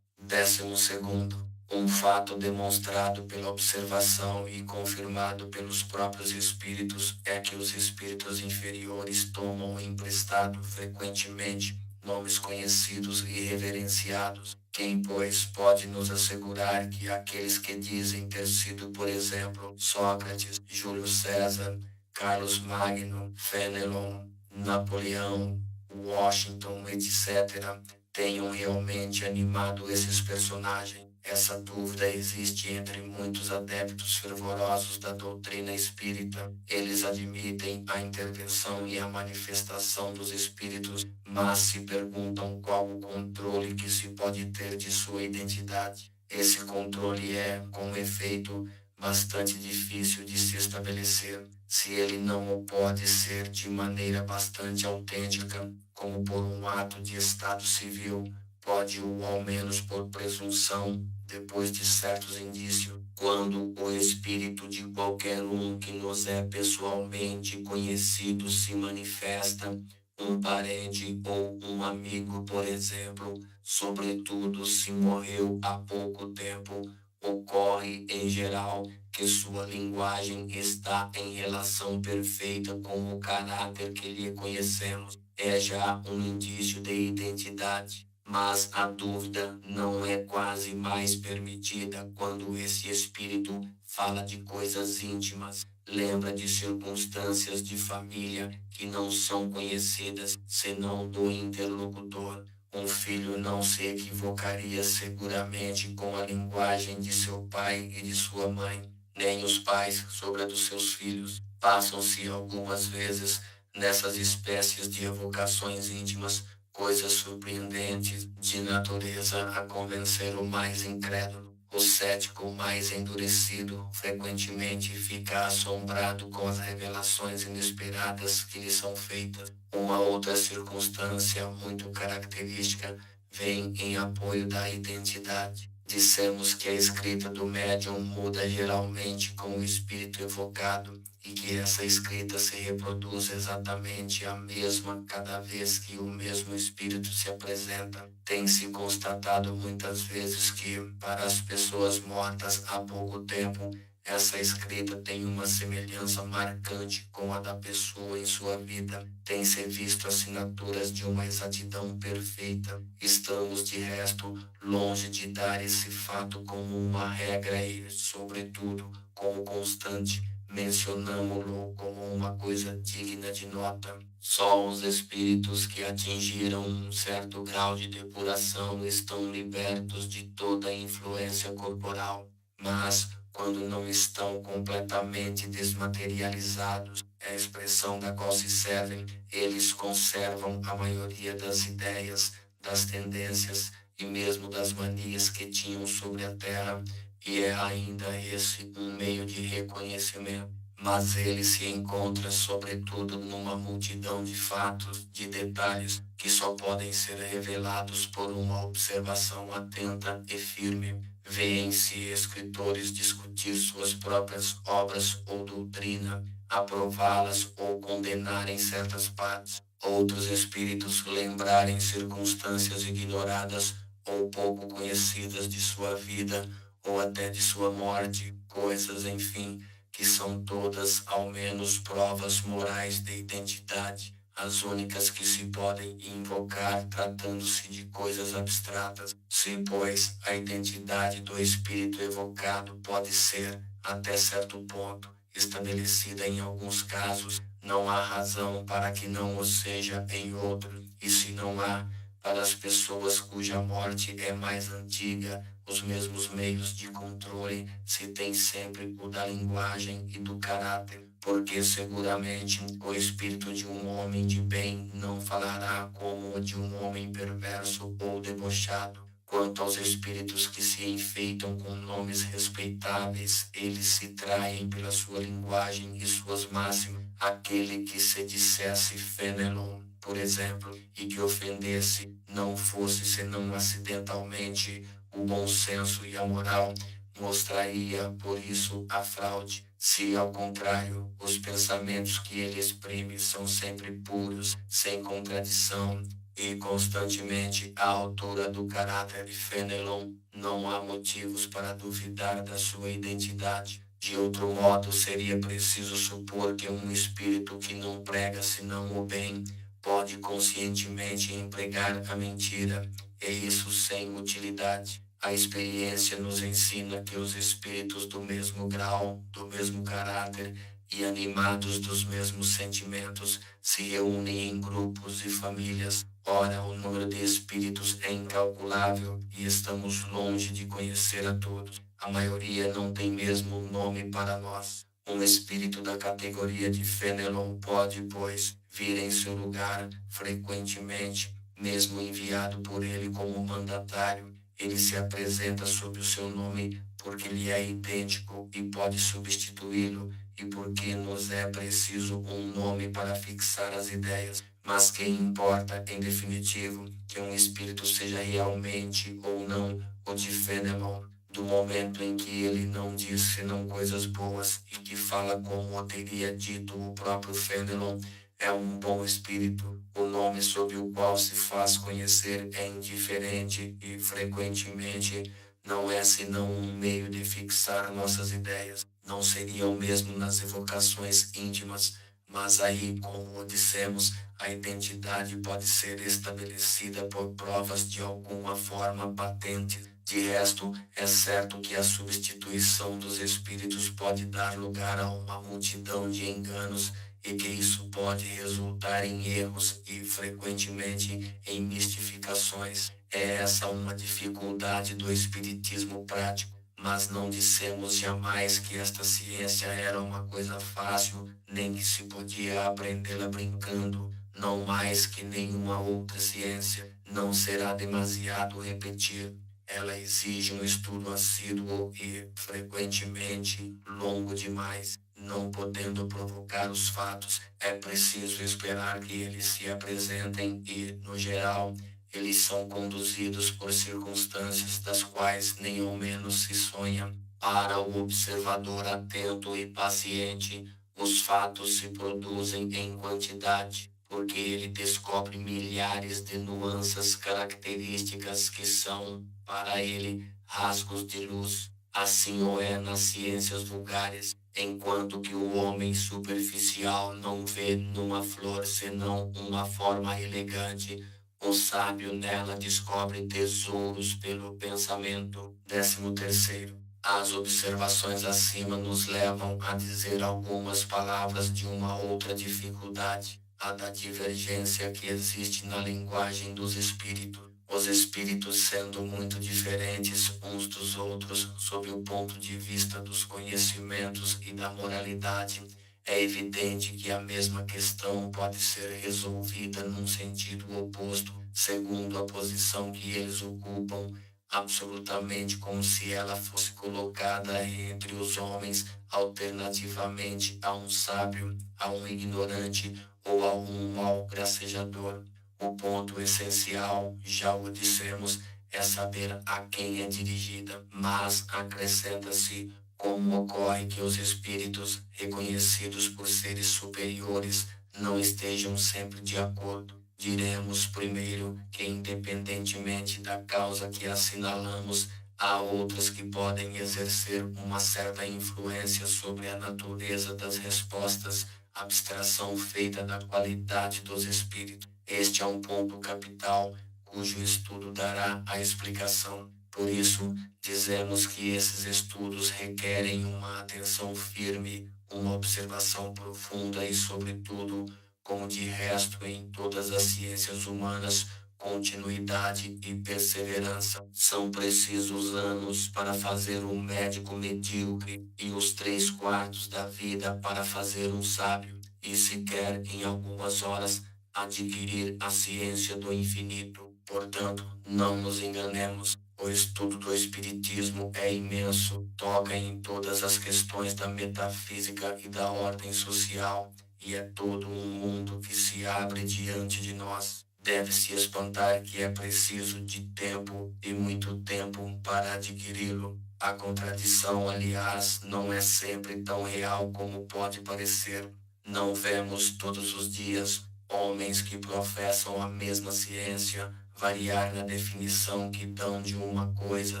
12º, um fato demonstrado pela observação e confirmado pelos próprios espíritos é que os espíritos inferiores tomam emprestado frequentemente nomes conhecidos e reverenciados. Quem, pois, pode nos assegurar que aqueles que dizem ter sido, por exemplo, Sócrates, Júlio César, Carlos Magno, Fenelon, Napoleão, Washington, etc., tenham realmente animado esses personagens? Essa dúvida existe entre muitos adeptos fervorosos da doutrina espírita. Eles admitem a intervenção e a manifestação dos espíritos, mas se perguntam qual o controle que se pode ter de sua identidade. Esse controle é, com efeito, bastante difícil de se estabelecer, se ele não o pode ser de maneira bastante autêntica, como por um ato de estado civil, pode-o ao menos por presunção, depois de certos indícios. Quando o espírito de qualquer um que nos é pessoalmente conhecido se manifesta, um parente ou um amigo, por exemplo, sobretudo se morreu há pouco tempo, ocorre em geral que sua linguagem está em relação perfeita com o caráter que lhe conhecemos. É já um indício de identidade, mas a dúvida não é quase mais permitida quando esse espírito fala de coisas íntimas, lembra de circunstâncias de família que não são conhecidas senão do interlocutor. Um filho não se equivocaria seguramente com a linguagem de seu pai e de sua mãe, nem os pais sobre a dos seus filhos. Passam-se algumas vezes, nessas espécies de evocações íntimas, coisas surpreendentes de natureza a convencer o mais incrédulo. O cético mais endurecido frequentemente fica assombrado com as revelações inesperadas que lhe são feitas. Uma outra circunstância muito característica vem em apoio da identidade. Dissemos que a escrita do médium muda geralmente com o espírito evocado e que essa escrita se reproduz exatamente a mesma cada vez que o mesmo espírito se apresenta. Tem-se constatado muitas vezes que, para as pessoas mortas há pouco tempo, essa escrita tem uma semelhança marcante com a da pessoa em sua vida. Tem-se visto assinaturas de uma exatidão perfeita. Estamos, de resto, longe de dar esse fato como uma regra e, sobretudo, como constante. Mencionamo-lo como uma coisa digna de nota. Só os espíritos que atingiram um certo grau de depuração estão libertos de toda a influência corporal. Mas, quando não estão completamente desmaterializados, é a expressão da qual se servem, eles conservam a maioria das ideias, das tendências e mesmo das manias que tinham sobre a terra, e é ainda esse um meio de reconhecimento. Mas ele se encontra sobretudo numa multidão de fatos, de detalhes, que só podem ser revelados por uma observação atenta e firme. Vêem-se escritores discutir suas próprias obras ou doutrina, aprová-las ou condenarem certas partes. Outros espíritos lembrarem circunstâncias ignoradas ou pouco conhecidas de sua vida, ou até de sua morte, coisas, enfim, que são todas ao menos provas morais de identidade, as únicas que se podem invocar tratando-se de coisas abstratas. Se, pois, a identidade do espírito evocado pode ser, até certo ponto, estabelecida em alguns casos, não há razão para que não o seja em outro, e se não há, para as pessoas cuja morte é mais antiga, os mesmos meios de controle se tem sempre o da linguagem e do caráter, porque seguramente o espírito de um homem de bem não falará como o de um homem perverso ou debochado. Quanto aos espíritos que se enfeitam com nomes respeitáveis, eles se traem pela sua linguagem e suas máximas. Aquele que se dissesse Fenelon, por exemplo, e que ofendesse, não fosse senão acidentalmente, o bom senso e a moral, mostraria por isso a fraude. Se, ao contrário, os pensamentos que ele exprime são sempre puros, sem contradição, e constantemente à altura do caráter de Fenelon, não há motivos para duvidar da sua identidade. De outro modo, seria preciso supor que um espírito que não prega senão o bem, pode conscientemente empregar a mentira, e isso sem utilidade. A experiência nos ensina que os espíritos do mesmo grau, do mesmo caráter e animados dos mesmos sentimentos se reúnem em grupos e famílias. Ora, o número de espíritos é incalculável e estamos longe de conhecer a todos. A maioria não tem mesmo nome para nós. Um espírito da categoria de Fenelon pode, pois, vir em seu lugar frequentemente, mesmo enviado por ele como mandatário. Ele se apresenta sob o seu nome porque lhe é idêntico e pode substituí-lo, e porque nos é preciso um nome para fixar as ideias. Mas quem importa, em definitivo, que um espírito seja realmente ou não o de Fenelon, do momento em que ele não diz senão coisas boas e que fala como o teria dito o próprio Fenelon, é um bom espírito. O nome sob o qual se faz conhecer é indiferente e, frequentemente, não é senão um meio de fixar nossas ideias. Não seria o mesmo nas evocações íntimas, mas aí, como dissemos, a identidade pode ser estabelecida por provas de alguma forma patente. De resto, é certo que a substituição dos espíritos pode dar lugar a uma multidão de enganos e que isso pode resultar em erros e, frequentemente, em mistificações. É essa uma dificuldade do espiritismo prático, mas não dissemos jamais que esta ciência era uma coisa fácil, nem que se podia aprendê-la brincando. Não mais que nenhuma outra ciência, não será demasiado repetir. Ela exige um estudo assíduo e, frequentemente, longo demais. Não podendo provocar os fatos, é preciso esperar que eles se apresentem e, no geral, eles são conduzidos por circunstâncias das quais nem ao menos se sonha. Para o observador atento e paciente, os fatos se produzem em quantidade, porque ele descobre milhares de nuances características que são, para ele, rasgos de luz. Assim o é nas ciências vulgares, enquanto que o homem superficial não vê numa flor senão uma forma elegante, o sábio nela descobre tesouros pelo pensamento. 13º. As observações acima nos levam a dizer algumas palavras de uma outra dificuldade, a da divergência que existe na linguagem dos espíritos. Os espíritos sendo muito diferentes uns dos outros sob o ponto de vista dos conhecimentos e da moralidade, é evidente que a mesma questão pode ser resolvida num sentido oposto, segundo a posição que eles ocupam, absolutamente como se ela fosse colocada entre os homens, alternativamente a um sábio, a um ignorante ou a um mau gracejador. O ponto essencial, já o dissemos, é saber a quem é dirigida, mas acrescenta-se como ocorre que os espíritos, reconhecidos por seres superiores, não estejam sempre de acordo. Diremos primeiro que, independentemente da causa que assinalamos, há outras que podem exercer uma certa influência sobre a natureza das respostas, abstração feita da qualidade dos espíritos. Este é um ponto capital, cujo estudo dará a explicação. Por isso, dizemos que esses estudos requerem uma atenção firme, uma observação profunda e, sobretudo, como de resto em todas as ciências humanas, continuidade e perseverança. São precisos anos para fazer um médico medíocre e os 3/4 da vida para fazer um sábio, e sequer em algumas horas adquirir a ciência do infinito. Portanto, não nos enganemos. O estudo do Espiritismo é imenso, toca em todas as questões da metafísica e da ordem social, e é todo um mundo que se abre diante de nós. Deve-se espantar que é preciso de tempo e muito tempo para adquiri-lo. A contradição, aliás, não é sempre tão real como pode parecer. Não vemos todos os dias homens que professam a mesma ciência variar na definição que dão de uma coisa,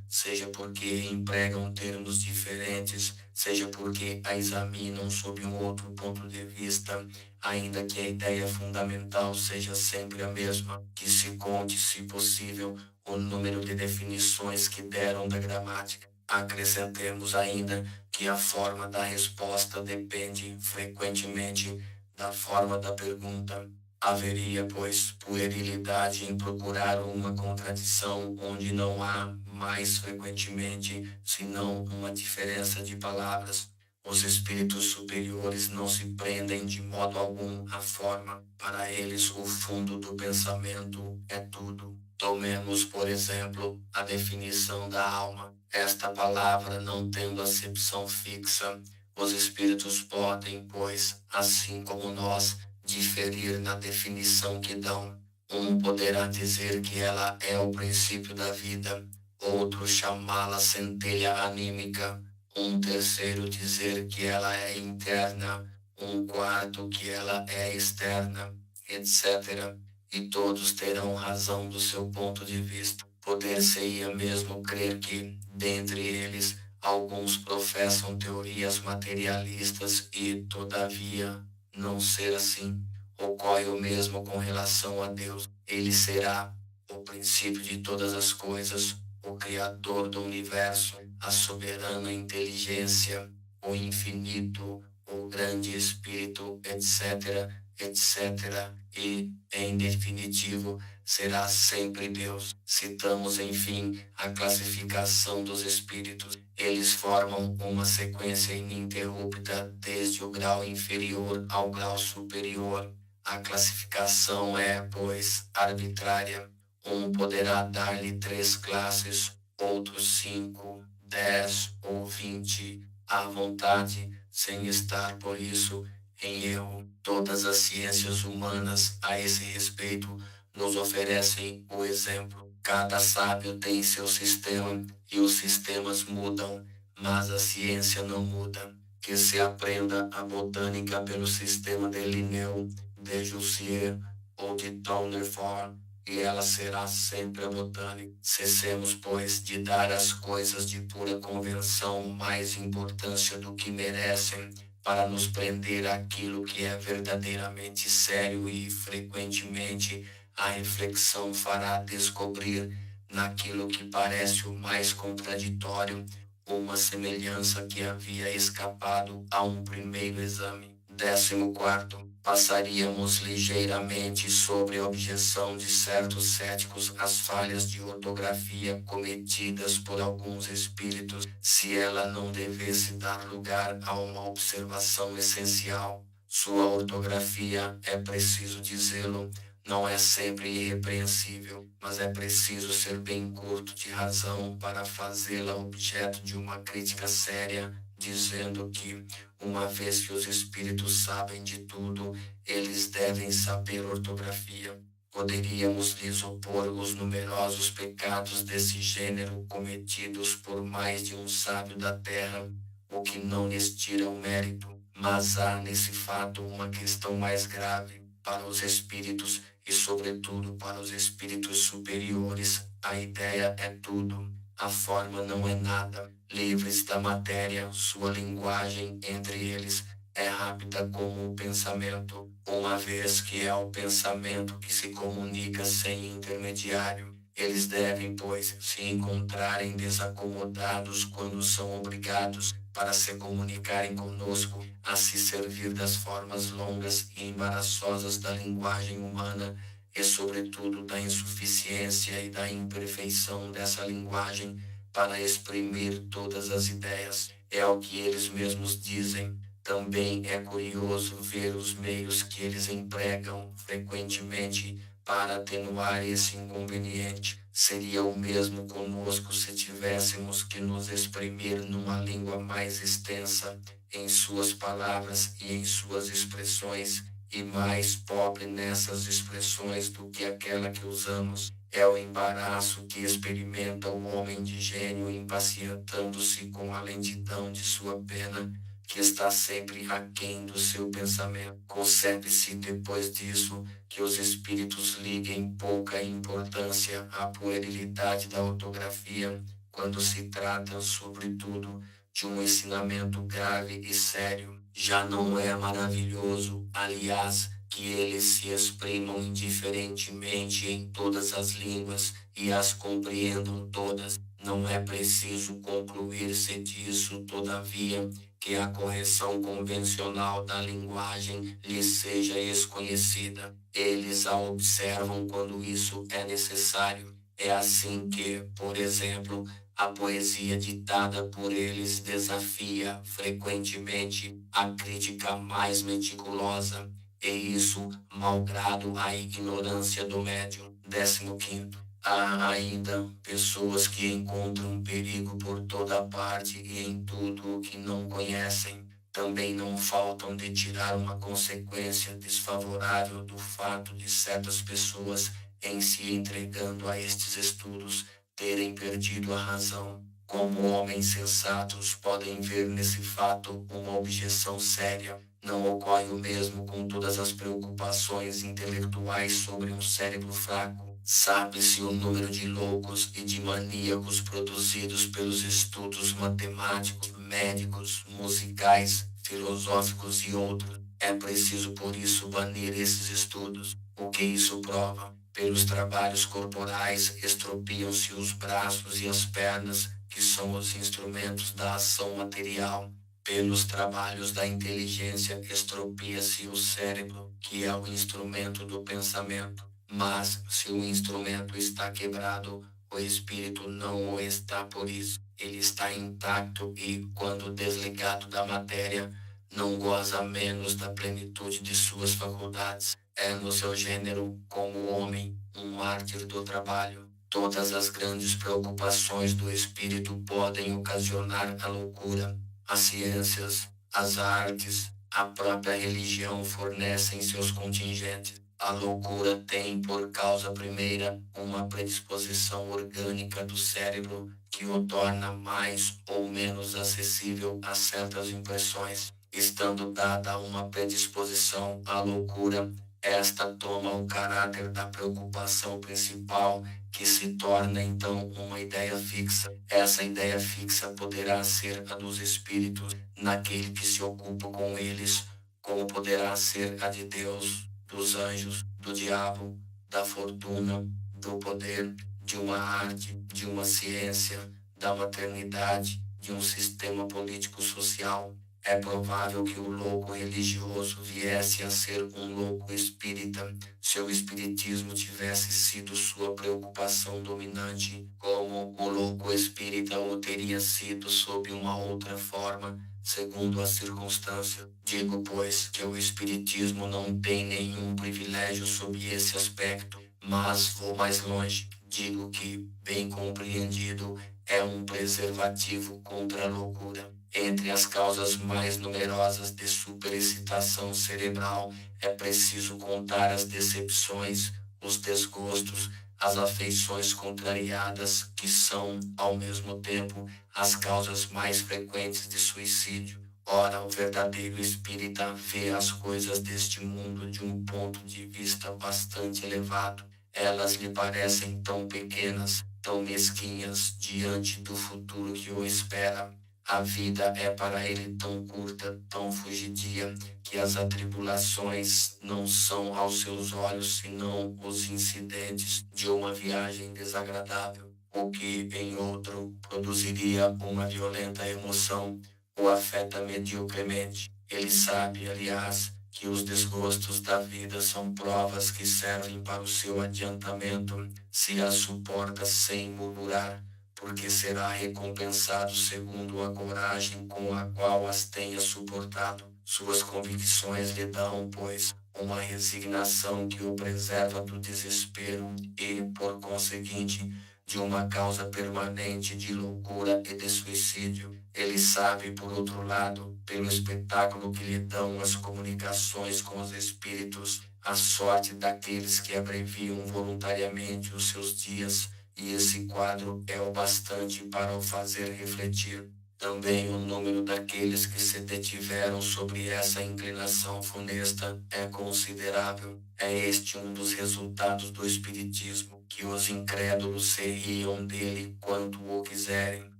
seja porque empregam termos diferentes, seja porque a examinam sob um outro ponto de vista, ainda que a ideia fundamental seja sempre a mesma, que se conte, se possível, o número de definições que deram da gramática. Acrescentemos ainda que a forma da resposta depende, frequentemente, da forma da pergunta. Haveria, pois, puerilidade em procurar uma contradição onde não há, mais frequentemente, senão uma diferença de palavras. Os espíritos superiores não se prendem de modo algum à forma. Para eles, o fundo do pensamento é tudo. Tomemos, por exemplo, a definição da alma. Esta palavra, não tendo acepção fixa, os espíritos podem, pois, assim como nós, diferir na definição que dão. Um poderá dizer que ela é o princípio da vida, outro chamá-la centelha anímica, um terceiro dizer que ela é interna, um quarto que ela é externa, etc. E todos terão razão do seu ponto de vista. Poder-se-ia mesmo crer que, dentre eles, alguns professam teorias materialistas e, todavia, não ser assim. Ocorre o mesmo com relação a Deus. Ele será o princípio de todas as coisas, o Criador do universo, a soberana inteligência, o infinito, o grande Espírito, etc., etc. E, em definitivo, será sempre Deus. Citamos, enfim, a classificação dos espíritos. Eles formam uma sequência ininterrupta desde o grau inferior ao grau superior. A classificação é, pois, arbitrária. Um poderá dar-lhe 3 classes, outros 5, 10 ou 20, à vontade, sem estar por isso em erro. Todas as ciências humanas, a esse respeito, nos oferecem o exemplo. Cada sábio tem seu sistema, e os sistemas mudam, mas a ciência não muda. Que se aprenda a botânica pelo sistema de Linneu, de Jussieu ou de Tournefort, e ela será sempre a botânica. Cessemos, pois, de dar às coisas de pura convenção mais importância do que merecem, para nos prender àquilo que é verdadeiramente sério, e frequentemente a reflexão fará descobrir, naquilo que parece o mais contraditório, uma semelhança que havia escapado a um primeiro exame. 14º. Passaríamos ligeiramente sobre a objeção de certos céticos às falhas de ortografia cometidas por alguns espíritos, se ela não devesse dar lugar a uma observação essencial. Sua ortografia, é preciso dizê-lo, não é sempre irrepreensível, mas é preciso ser bem curto de razão para fazê-la objeto de uma crítica séria, dizendo que, uma vez que os espíritos sabem de tudo, eles devem saber ortografia. Poderíamos lhes opor os numerosos pecados desse gênero cometidos por mais de um sábio da terra, o que não lhes tira o mérito, mas há nesse fato uma questão mais grave. Para os espíritos, e sobretudo para os espíritos superiores, a ideia é tudo, a forma não é nada. Livres da matéria, sua linguagem entre eles é rápida como o pensamento, uma vez que é o pensamento que se comunica sem intermediário. Eles devem, pois, se encontrarem desacomodados quando são obrigados, para se comunicarem conosco, a se servir das formas longas e embaraçosas da linguagem humana, e sobretudo da insuficiência e da imperfeição dessa linguagem, para exprimir todas as ideias. É o que eles mesmos dizem. Também é curioso ver os meios que eles empregam frequentemente para atenuar esse inconveniente. Seria o mesmo conosco se tivéssemos que nos exprimir numa língua mais extensa, em suas palavras e em suas expressões, e mais pobre nessas expressões do que aquela que usamos. É o embaraço que experimenta o homem de gênio impacientando-se com a lentidão de sua pena, que está sempre aquém do seu pensamento. Concebe-se depois disso que os espíritos liguem pouca importância à puerilidade da ortografia, quando se trata, sobretudo, de um ensinamento grave e sério. Já não é maravilhoso, aliás, que eles se exprimam indiferentemente em todas as línguas e as compreendam todas. Não é preciso concluir-se disso, todavia, que a correção convencional da linguagem lhes seja desconhecida. Eles a observam quando isso é necessário. É assim que, por exemplo, a poesia ditada por eles desafia frequentemente a crítica mais meticulosa, e isso, malgrado a ignorância do médium. 15º. Há ainda pessoas que encontram perigo por toda parte e em tudo o que não conhecem. Também não faltam de tirar uma consequência desfavorável do fato de certas pessoas, em se entregando a estes estudos, terem perdido a razão. Como homens sensatos podem ver nesse fato uma objeção séria. Não ocorre o mesmo com todas as preocupações intelectuais sobre um cérebro fraco. Sabe-se o número de loucos e de maníacos produzidos pelos estudos matemáticos, médicos, musicais, filosóficos e outros. É preciso por isso banir esses estudos. O que isso prova? Pelos trabalhos corporais estropiam-se os braços e as pernas, que são os instrumentos da ação material. Pelos trabalhos da inteligência estropia-se o cérebro, que é o instrumento do pensamento. Mas, se o instrumento está quebrado, o espírito não o está por isso. Ele está intacto e, quando desligado da matéria, não goza menos da plenitude de suas faculdades. É no seu gênero, como homem, um mártir do trabalho. Todas as grandes preocupações do espírito podem ocasionar a loucura. As ciências, as artes, a própria religião fornecem seus contingentes. A loucura tem por causa primeira uma predisposição orgânica do cérebro que o torna mais ou menos acessível a certas impressões. Estando dada uma predisposição à loucura, esta toma o caráter da preocupação principal, que se torna então uma ideia fixa. Essa ideia fixa poderá ser a dos espíritos, naquele que se ocupa com eles, como poderá ser a de Deus, dos anjos, do diabo, da fortuna, do poder, de uma arte, de uma ciência, da maternidade, de um sistema político-social. É provável que o louco religioso viesse a ser um louco espírita, se o espiritismo tivesse sido sua preocupação dominante, como o louco espírita o teria sido sob uma outra forma, segundo a circunstância. Digo, pois, que o espiritismo não tem nenhum privilégio sob esse aspecto, mas vou mais longe. Digo que, bem compreendido, é um preservativo contra a loucura. Entre as causas mais numerosas de superexcitação cerebral, é preciso contar as decepções, os desgostos, as afeições contrariadas, que são, ao mesmo tempo, as causas mais frequentes de suicídio. Ora, o verdadeiro espírita vê as coisas deste mundo de um ponto de vista bastante elevado. Elas lhe parecem tão pequenas, tão mesquinhas, diante do futuro que o espera. A vida é para ele tão curta, tão fugidia, que as atribulações não são aos seus olhos senão os incidentes de uma viagem desagradável, o que em outro produziria uma violenta emoção. O afeta mediocremente. Ele sabe, aliás, que os desgostos da vida são provas que servem para o seu adiantamento, se as suporta sem murmurar, porque será recompensado segundo a coragem com a qual as tenha suportado. Suas convicções lhe dão, pois, uma resignação que o preserva do desespero e, por conseguinte, de uma causa permanente de loucura e de suicídio. Ele sabe, por outro lado, pelo espetáculo que lhe dão as comunicações com os espíritos, a sorte daqueles que abreviam voluntariamente os seus dias, e esse quadro é o bastante para o fazer refletir. Também o número daqueles que se detiveram sobre essa inclinação funesta é considerável. É este um dos resultados do Espiritismo, que os incrédulos se riam dele quanto o quiserem.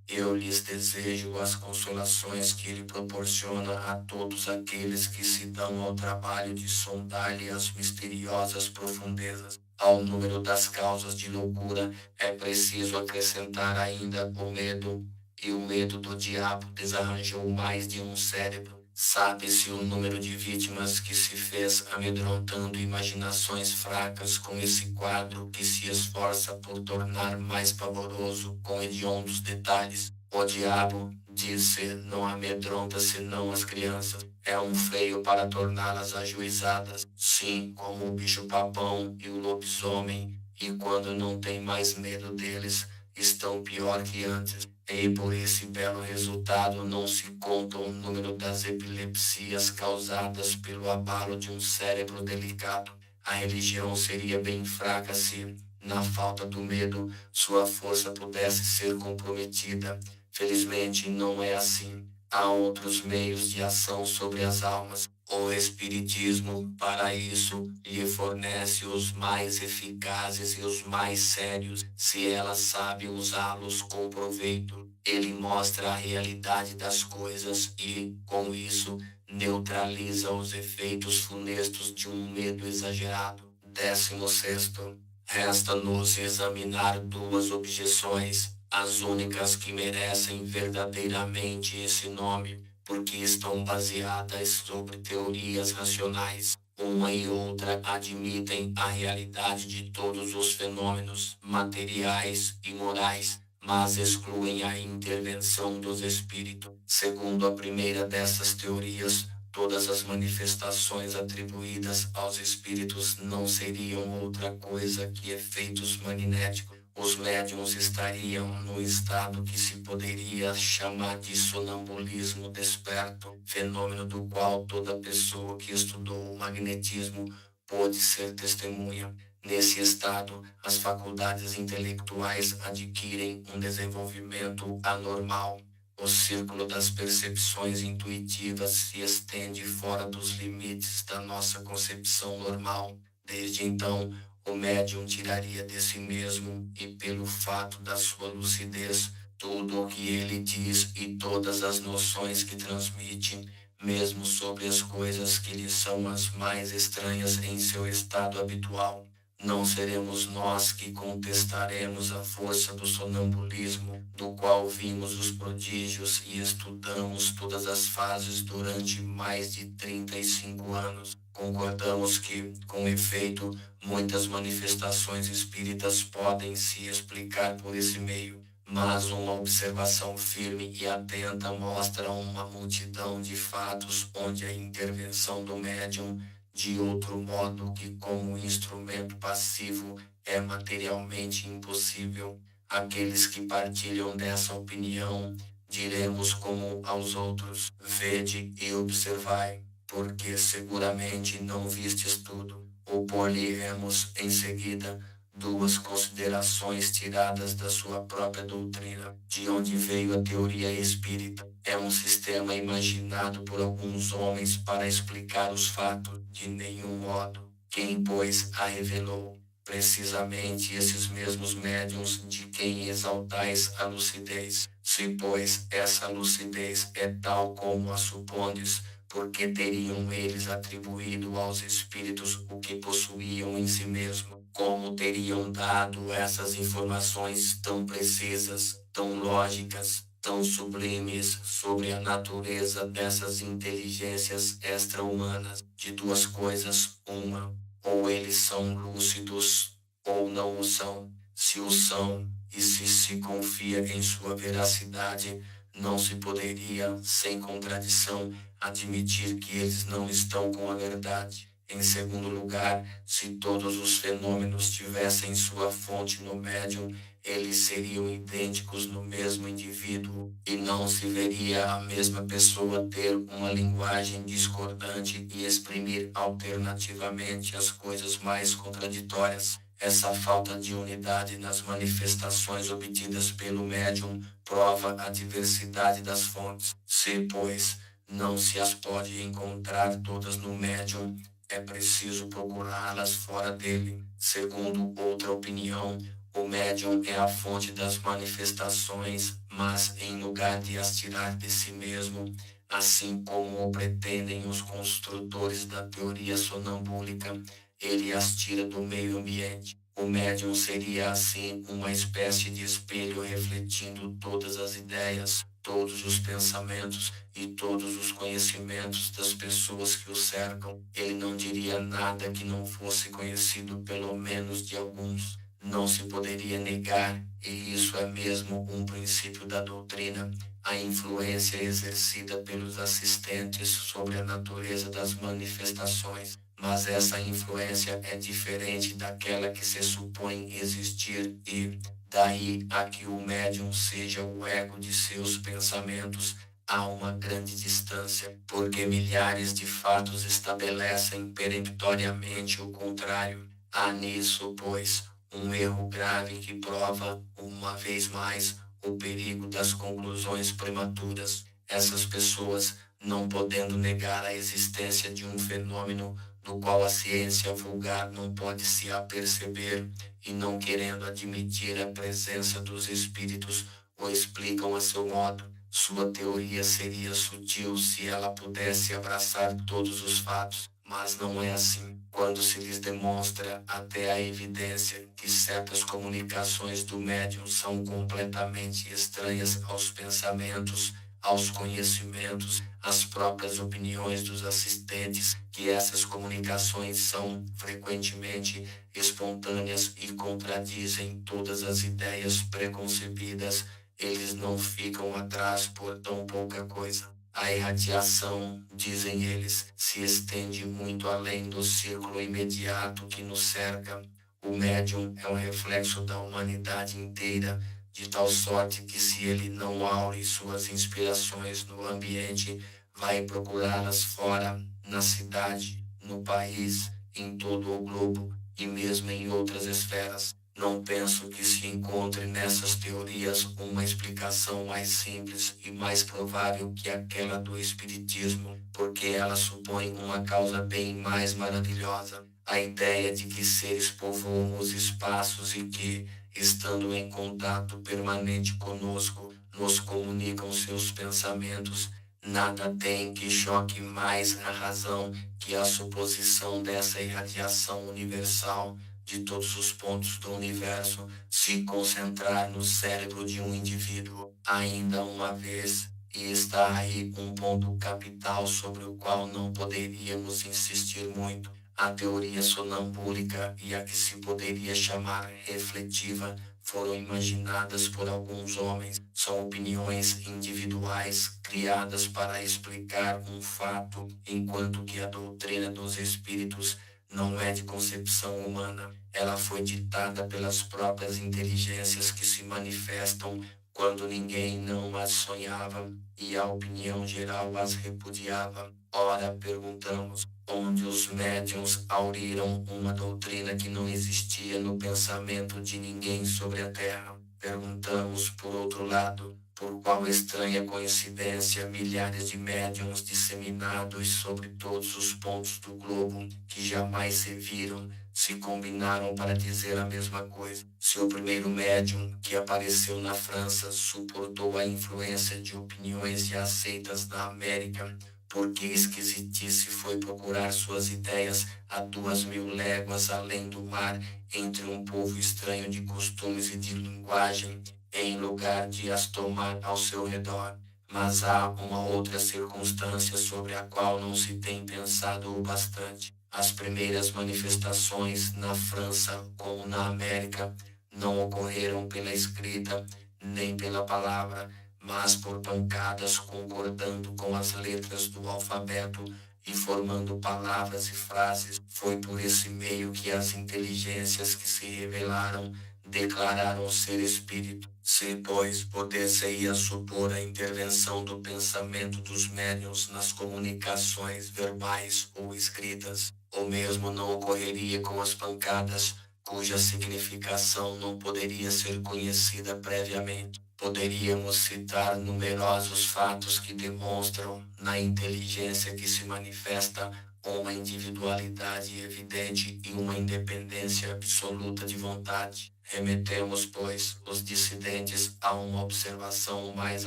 Eu lhes desejo as consolações que ele proporciona a todos aqueles que se dão ao trabalho de sondar-lhe as misteriosas profundezas. Ao número das causas de loucura é preciso acrescentar ainda o medo, e o medo do diabo desarranjou mais de um cérebro. Sabe-se o número de vítimas que se fez amedrontando imaginações fracas com esse quadro que se esforça por tornar mais pavoroso com hediondos detalhes. O diabo, disse, não amedronta senão as crianças. É um freio para torná-las ajuizadas, sim, como o bicho-papão e o lobisomem, e quando não tem mais medo deles, estão pior que antes. E por esse belo resultado não se conta o número das epilepsias causadas pelo abalo de um cérebro delicado. A religião seria bem fraca se, na falta do medo, sua força pudesse ser comprometida. Felizmente não é assim. Há outros meios de ação sobre as almas. O Espiritismo, para isso, lhe fornece os mais eficazes e os mais sérios, se ela sabe usá-los com proveito. Ele mostra a realidade das coisas e, com isso, neutraliza os efeitos funestos de um medo exagerado. 16º. Resta-nos examinar duas objeções, as únicas que merecem verdadeiramente esse nome, porque estão baseadas sobre teorias racionais. Uma e outra admitem a realidade de todos os fenômenos materiais e morais, mas excluem a intervenção dos espíritos. Segundo a primeira dessas teorias, todas as manifestações atribuídas aos espíritos não seriam outra coisa que efeitos magnéticos. Os médiuns estariam no estado que se poderia chamar de sonambulismo desperto, fenômeno do qual toda pessoa que estudou o magnetismo pode ser testemunha. Nesse estado, as faculdades intelectuais adquirem um desenvolvimento anormal. O círculo das percepções intuitivas se estende fora dos limites da nossa concepção normal. Desde então, o médium tiraria de si mesmo, e pelo fato da sua lucidez, tudo o que ele diz e todas as noções que transmite, mesmo sobre as coisas que lhe são as mais estranhas em seu estado habitual. Não seremos nós que contestaremos a força do sonambulismo, do qual vimos os prodígios e estudamos todas as fases durante mais de 35 anos. Concordamos que, com efeito, muitas manifestações espíritas podem se explicar por esse meio, mas uma observação firme e atenta mostra uma multidão de fatos onde a intervenção do médium, de outro modo que como instrumento passivo, é materialmente impossível. Aqueles que partilham dessa opinião, diremos como aos outros: vede e observai, porque seguramente não vistes tudo. Opor-lhe-emos em seguida Duas considerações tiradas da sua própria doutrina. De onde veio a teoria espírita? É um sistema imaginado por alguns homens para explicar os fatos, de nenhum modo. Quem, pois, a revelou? Precisamente esses mesmos médiuns de quem exaltais a lucidez. Se, pois, essa lucidez é tal como a supondes, porque teriam eles atribuído aos espíritos o que possuíam em si mesmo? Como teriam dado essas informações tão precisas, tão lógicas, tão sublimes sobre a natureza dessas inteligências extra-humanas? De duas coisas, uma: ou eles são lúcidos, ou não o são. Se o são, e se confia em sua veracidade, não se poderia, sem contradição, admitir que eles não estão com a verdade. Em segundo lugar, se todos os fenômenos tivessem sua fonte no médium, eles seriam idênticos no mesmo indivíduo, e não se veria a mesma pessoa ter uma linguagem discordante e exprimir alternativamente as coisas mais contraditórias. Essa falta de unidade nas manifestações obtidas pelo médium prova a diversidade das fontes. Se, pois, não se as pode encontrar todas no médium, é preciso procurá-las fora dele. Segundo outra opinião, o médium é a fonte das manifestações, mas em lugar de as tirar de si mesmo, assim como o pretendem os construtores da teoria sonambúlica, ele as tira do meio ambiente. O médium seria assim uma espécie de espelho refletindo todas as ideias, todos os pensamentos e todos os conhecimentos das pessoas que o cercam. Ele não diria nada que não fosse conhecido pelo menos de alguns. Não se poderia negar, e isso é mesmo um princípio da doutrina, a influência exercida pelos assistentes sobre a natureza das manifestações. Mas essa influência é diferente daquela que se supõe existir e, daí a que o médium seja o ego de seus pensamentos, há uma grande distância, porque milhares de fatos estabelecem peremptoriamente o contrário. Há nisso, pois, um erro grave que prova, uma vez mais, o perigo das conclusões prematuras. Essas pessoas, não podendo negar a existência de um fenômeno do qual a ciência vulgar não pode se aperceber, e não querendo admitir a presença dos espíritos, o explicam a seu modo. Sua teoria seria sutil se ela pudesse abraçar todos os fatos, mas não é assim. Quando se lhes demonstra até a evidência que certas comunicações do médium são completamente estranhas aos pensamentos, aos conhecimentos, às próprias opiniões dos assistentes, que essas comunicações são, frequentemente, espontâneas e contradizem todas as ideias preconcebidas, eles não ficam atrás por tão pouca coisa. A irradiação, dizem eles, se estende muito além do círculo imediato que nos cerca. O médium é um reflexo da humanidade inteira, de tal sorte que se ele não aure suas inspirações no ambiente, vai procurá-las fora, na cidade, no país, em todo o globo e mesmo em outras esferas. Não penso que se encontre nessas teorias uma explicação mais simples e mais provável que aquela do Espiritismo, porque ela supõe uma causa bem mais maravilhosa: a ideia de que seres povoam os espaços e que, estando em contato permanente conosco, nos comunicam seus pensamentos. Nada tem que choque mais a razão que a suposição dessa irradiação universal de todos os pontos do universo se concentrar no cérebro de um indivíduo. Ainda uma vez, e está aí um ponto capital sobre o qual não poderíamos insistir muito: a teoria sonambúlica e a que se poderia chamar refletiva foram imaginadas por alguns homens. São opiniões individuais criadas para explicar um fato, enquanto que a doutrina dos espíritos não é de concepção humana. Ela foi ditada pelas próprias inteligências que se manifestam quando ninguém não as sonhava, e a opinião geral as repudiava. Ora, perguntamos, onde os médiuns auriram uma doutrina que não existia no pensamento de ninguém sobre a Terra. Perguntamos, por outro lado, por qual estranha coincidência milhares de médiuns disseminados sobre todos os pontos do globo, que jamais se viram, se combinaram para dizer a mesma coisa. Se o primeiro médium, que apareceu na França, suportou a influência de opiniões já aceitas na América, porque esquisitice foi procurar suas ideias a 2000 léguas além do mar, entre um povo estranho de costumes e de linguagem, em lugar de as tomar ao seu redor. Mas há uma outra circunstância sobre a qual não se tem pensado o bastante. As primeiras manifestações na França como na América não ocorreram pela escrita nem pela palavra, mas por pancadas concordando com as letras do alfabeto e formando palavras e frases. Foi por esse meio que as inteligências que se revelaram declararam ser espírito. Se, pois, poder-se-ia supor a intervenção do pensamento dos médiuns nas comunicações verbais ou escritas, ou mesmo não ocorreria com as pancadas, cuja significação não poderia ser conhecida previamente. Poderíamos citar numerosos fatos que demonstram, na inteligência que se manifesta, uma individualidade evidente e uma independência absoluta de vontade. Remetemos, pois, os dissidentes a uma observação mais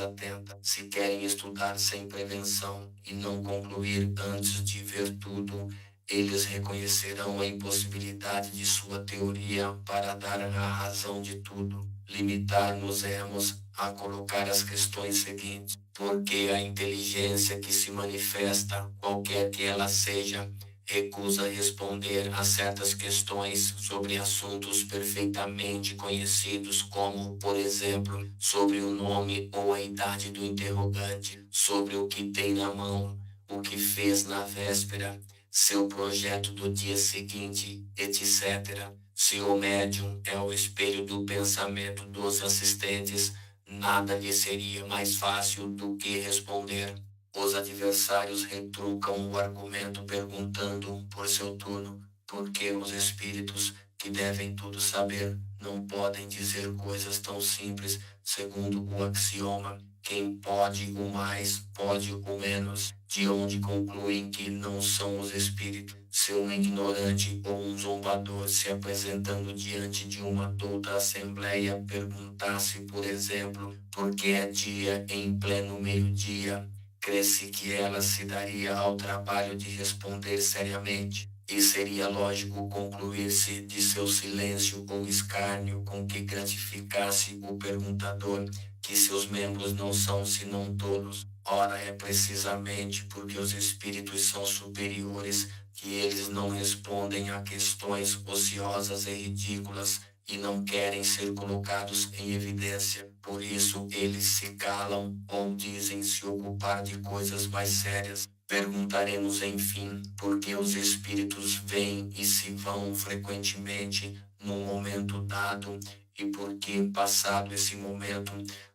atenta. Se querem estudar sem prevenção e não concluir antes de ver tudo, eles reconhecerão a impossibilidade de sua teoria para dar a razão de tudo. Limitar-nos-emos a colocar as questões seguintes: porque a inteligência que se manifesta, qualquer que ela seja, recusa responder a certas questões sobre assuntos perfeitamente conhecidos, como, por exemplo, sobre o nome ou a idade do interrogante, sobre o que tem na mão, o que fez na véspera, seu projeto do dia seguinte, etc. Se o médium é o espelho do pensamento dos assistentes, nada lhe seria mais fácil do que responder. Os adversários retrucam o argumento perguntando, por seu turno, por que os espíritos, que devem tudo saber, não podem dizer coisas tão simples, segundo o axioma: quem pode o mais, pode o menos, de onde concluem que não são os espíritos. Se um ignorante ou um zombador se apresentando diante de uma douta assembleia perguntasse, por exemplo, por que é dia em pleno meio-dia, crê-se que ela se daria ao trabalho de responder seriamente, e seria lógico concluir-se de seu silêncio ou escárnio com que gratificasse o perguntador, que seus membros não são senão tolos. Ora, é precisamente porque os espíritos são superiores que eles não respondem a questões ociosas e ridículas e não querem ser colocados em evidência. Por isso eles se calam ou dizem se ocupar de coisas mais sérias. Perguntaremos, enfim, por que os espíritos vêm e se vão frequentemente num momento dado e por que, passado esse momento,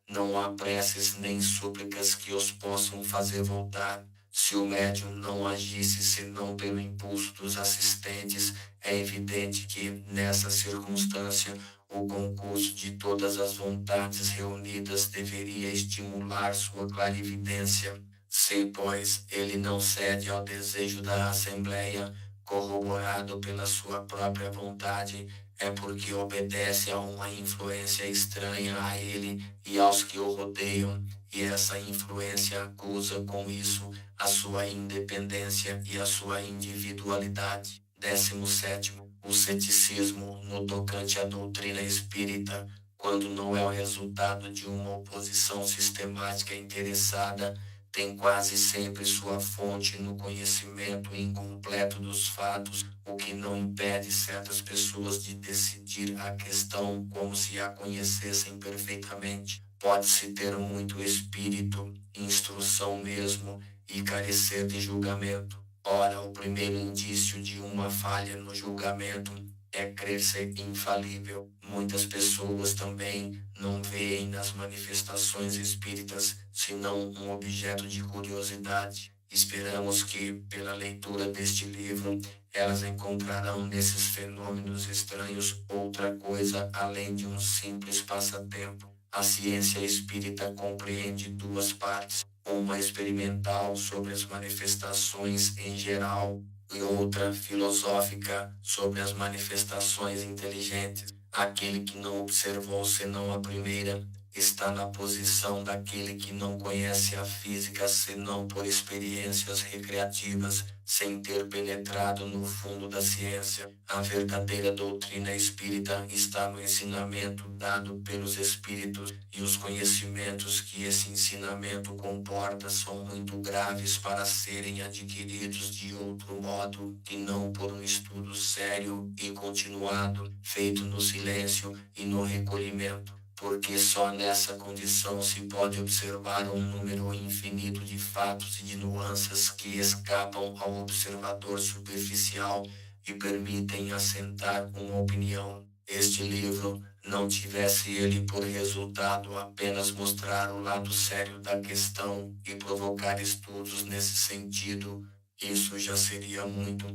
não há preces nem súplicas que os possam fazer voltar. Se o médium não agisse senão pelo impulso dos assistentes, é evidente que, nessa circunstância, o concurso de todas as vontades reunidas deveria estimular sua clarividência. Se, pois, ele não cede ao desejo da Assembleia, corroborado pela sua própria vontade, é porque obedece a uma influência estranha a ele e aos que o rodeiam, e essa influência acusa com isso a sua independência e a sua individualidade. 17º. O ceticismo no tocante à doutrina espírita, quando não é o resultado de uma oposição sistemática interessada, tem quase sempre sua fonte no conhecimento incompleto dos fatos, o que não impede certas pessoas de decidir a questão como se a conhecessem perfeitamente. Pode-se ter muito espírito, instrução mesmo, e carecer de julgamento. Ora, o primeiro indício de uma falha no julgamento é crer ser infalível. Muitas pessoas também não veem nas manifestações espíritas senão um objeto de curiosidade, Esperamos que, pela leitura deste livro, elas encontrarão nesses fenômenos estranhos outra coisa além de um simples passatempo. A ciência espírita compreende duas partes, uma experimental sobre as manifestações em geral e outra filosófica sobre as manifestações inteligentes. Aquele que não observou senão a primeira está na posição daquele que não conhece a física senão por experiências recreativas, sem ter penetrado no fundo da ciência. A verdadeira doutrina espírita está no ensinamento dado pelos espíritos, e os conhecimentos que esse ensinamento comporta são muito graves para serem adquiridos de outro modo que não por um estudo sério e continuado, feito no silêncio e no recolhimento, porque só nessa condição se pode observar um número infinito de fatos e de nuances que escapam ao observador superficial e permitem assentar uma opinião. Este livro, não tivesse ele por resultado apenas mostrar o lado sério da questão e provocar estudos nesse sentido, isso já seria muito,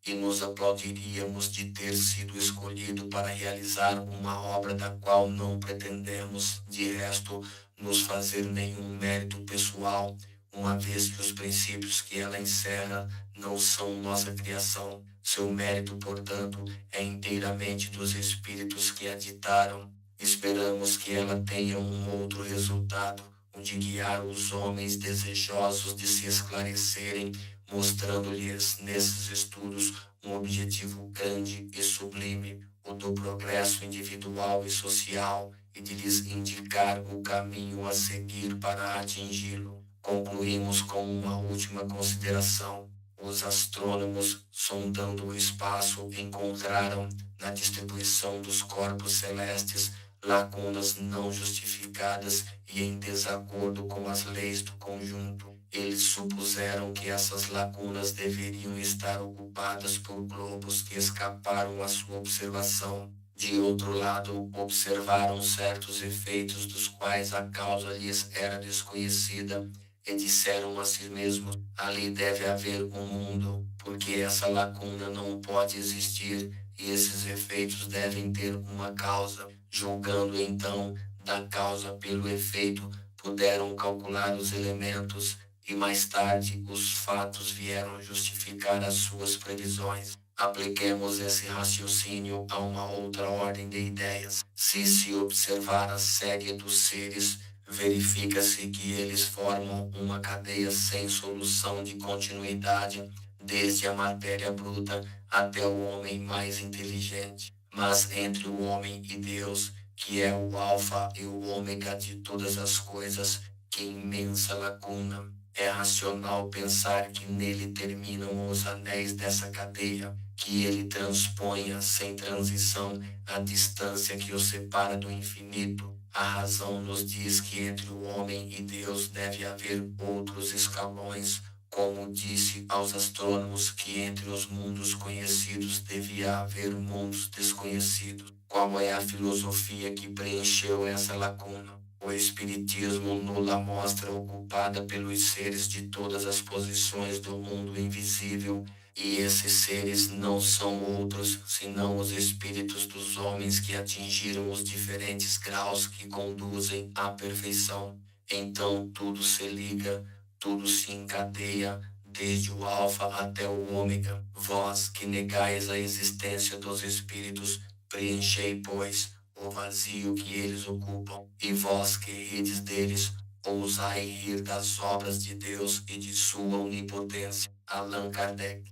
e nos aplaudiríamos de ter sido escolhido para realizar uma obra da qual não pretendemos, de resto, nos fazer nenhum mérito pessoal, uma vez que os princípios que ela encerra não são nossa criação. Seu mérito, portanto, é inteiramente dos espíritos que a ditaram. Esperamos que ela tenha um outro resultado, o de guiar os homens desejosos de se esclarecerem, mostrando-lhes nesses estudos um objetivo grande e sublime, o do progresso individual e social, e de lhes indicar o caminho a seguir para atingi-lo. Concluímos com uma última consideração. Os astrônomos, sondando o espaço, encontraram, na distribuição dos corpos celestes, lacunas não justificadas e em desacordo com as leis do conjunto. Eles supuseram que essas lacunas deveriam estar ocupadas por globos que escaparam à sua observação. De outro lado, observaram certos efeitos dos quais a causa lhes era desconhecida, e disseram a si mesmos: ali deve haver um mundo, porque essa lacuna não pode existir, e esses efeitos devem ter uma causa. Julgando então da causa pelo efeito, puderam calcular os elementos, e mais tarde os fatos vieram justificar as suas previsões. Apliquemos esse raciocínio a uma outra ordem de ideias. Se observar a série dos seres, verifica-se que eles formam uma cadeia sem solução de continuidade, desde a matéria bruta até o homem mais inteligente. Mas entre o homem e Deus, que é o alfa e o ômega de todas as coisas, que imensa lacuna! É racional pensar que nele terminam os anéis dessa cadeia, que ele transponha sem transição a distância que o separa do infinito. A razão nos diz que entre o homem e Deus deve haver outros escalões, como disse aos astrônomos que entre os mundos conhecidos devia haver mundos desconhecidos. Qual é a filosofia que preencheu essa lacuna? O Espiritismo nos mostra ocupada pelos seres de todas as posições do mundo invisível, e esses seres não são outros senão os espíritos dos homens que atingiram os diferentes graus que conduzem à perfeição. Então tudo se liga, tudo se encadeia, desde o alfa até o ômega. Vós que negais a existência dos espíritos, preenchei, pois, o vazio que eles ocupam, e vós que rides deles, ousai rir das obras de Deus e de sua onipotência. Allan Kardec.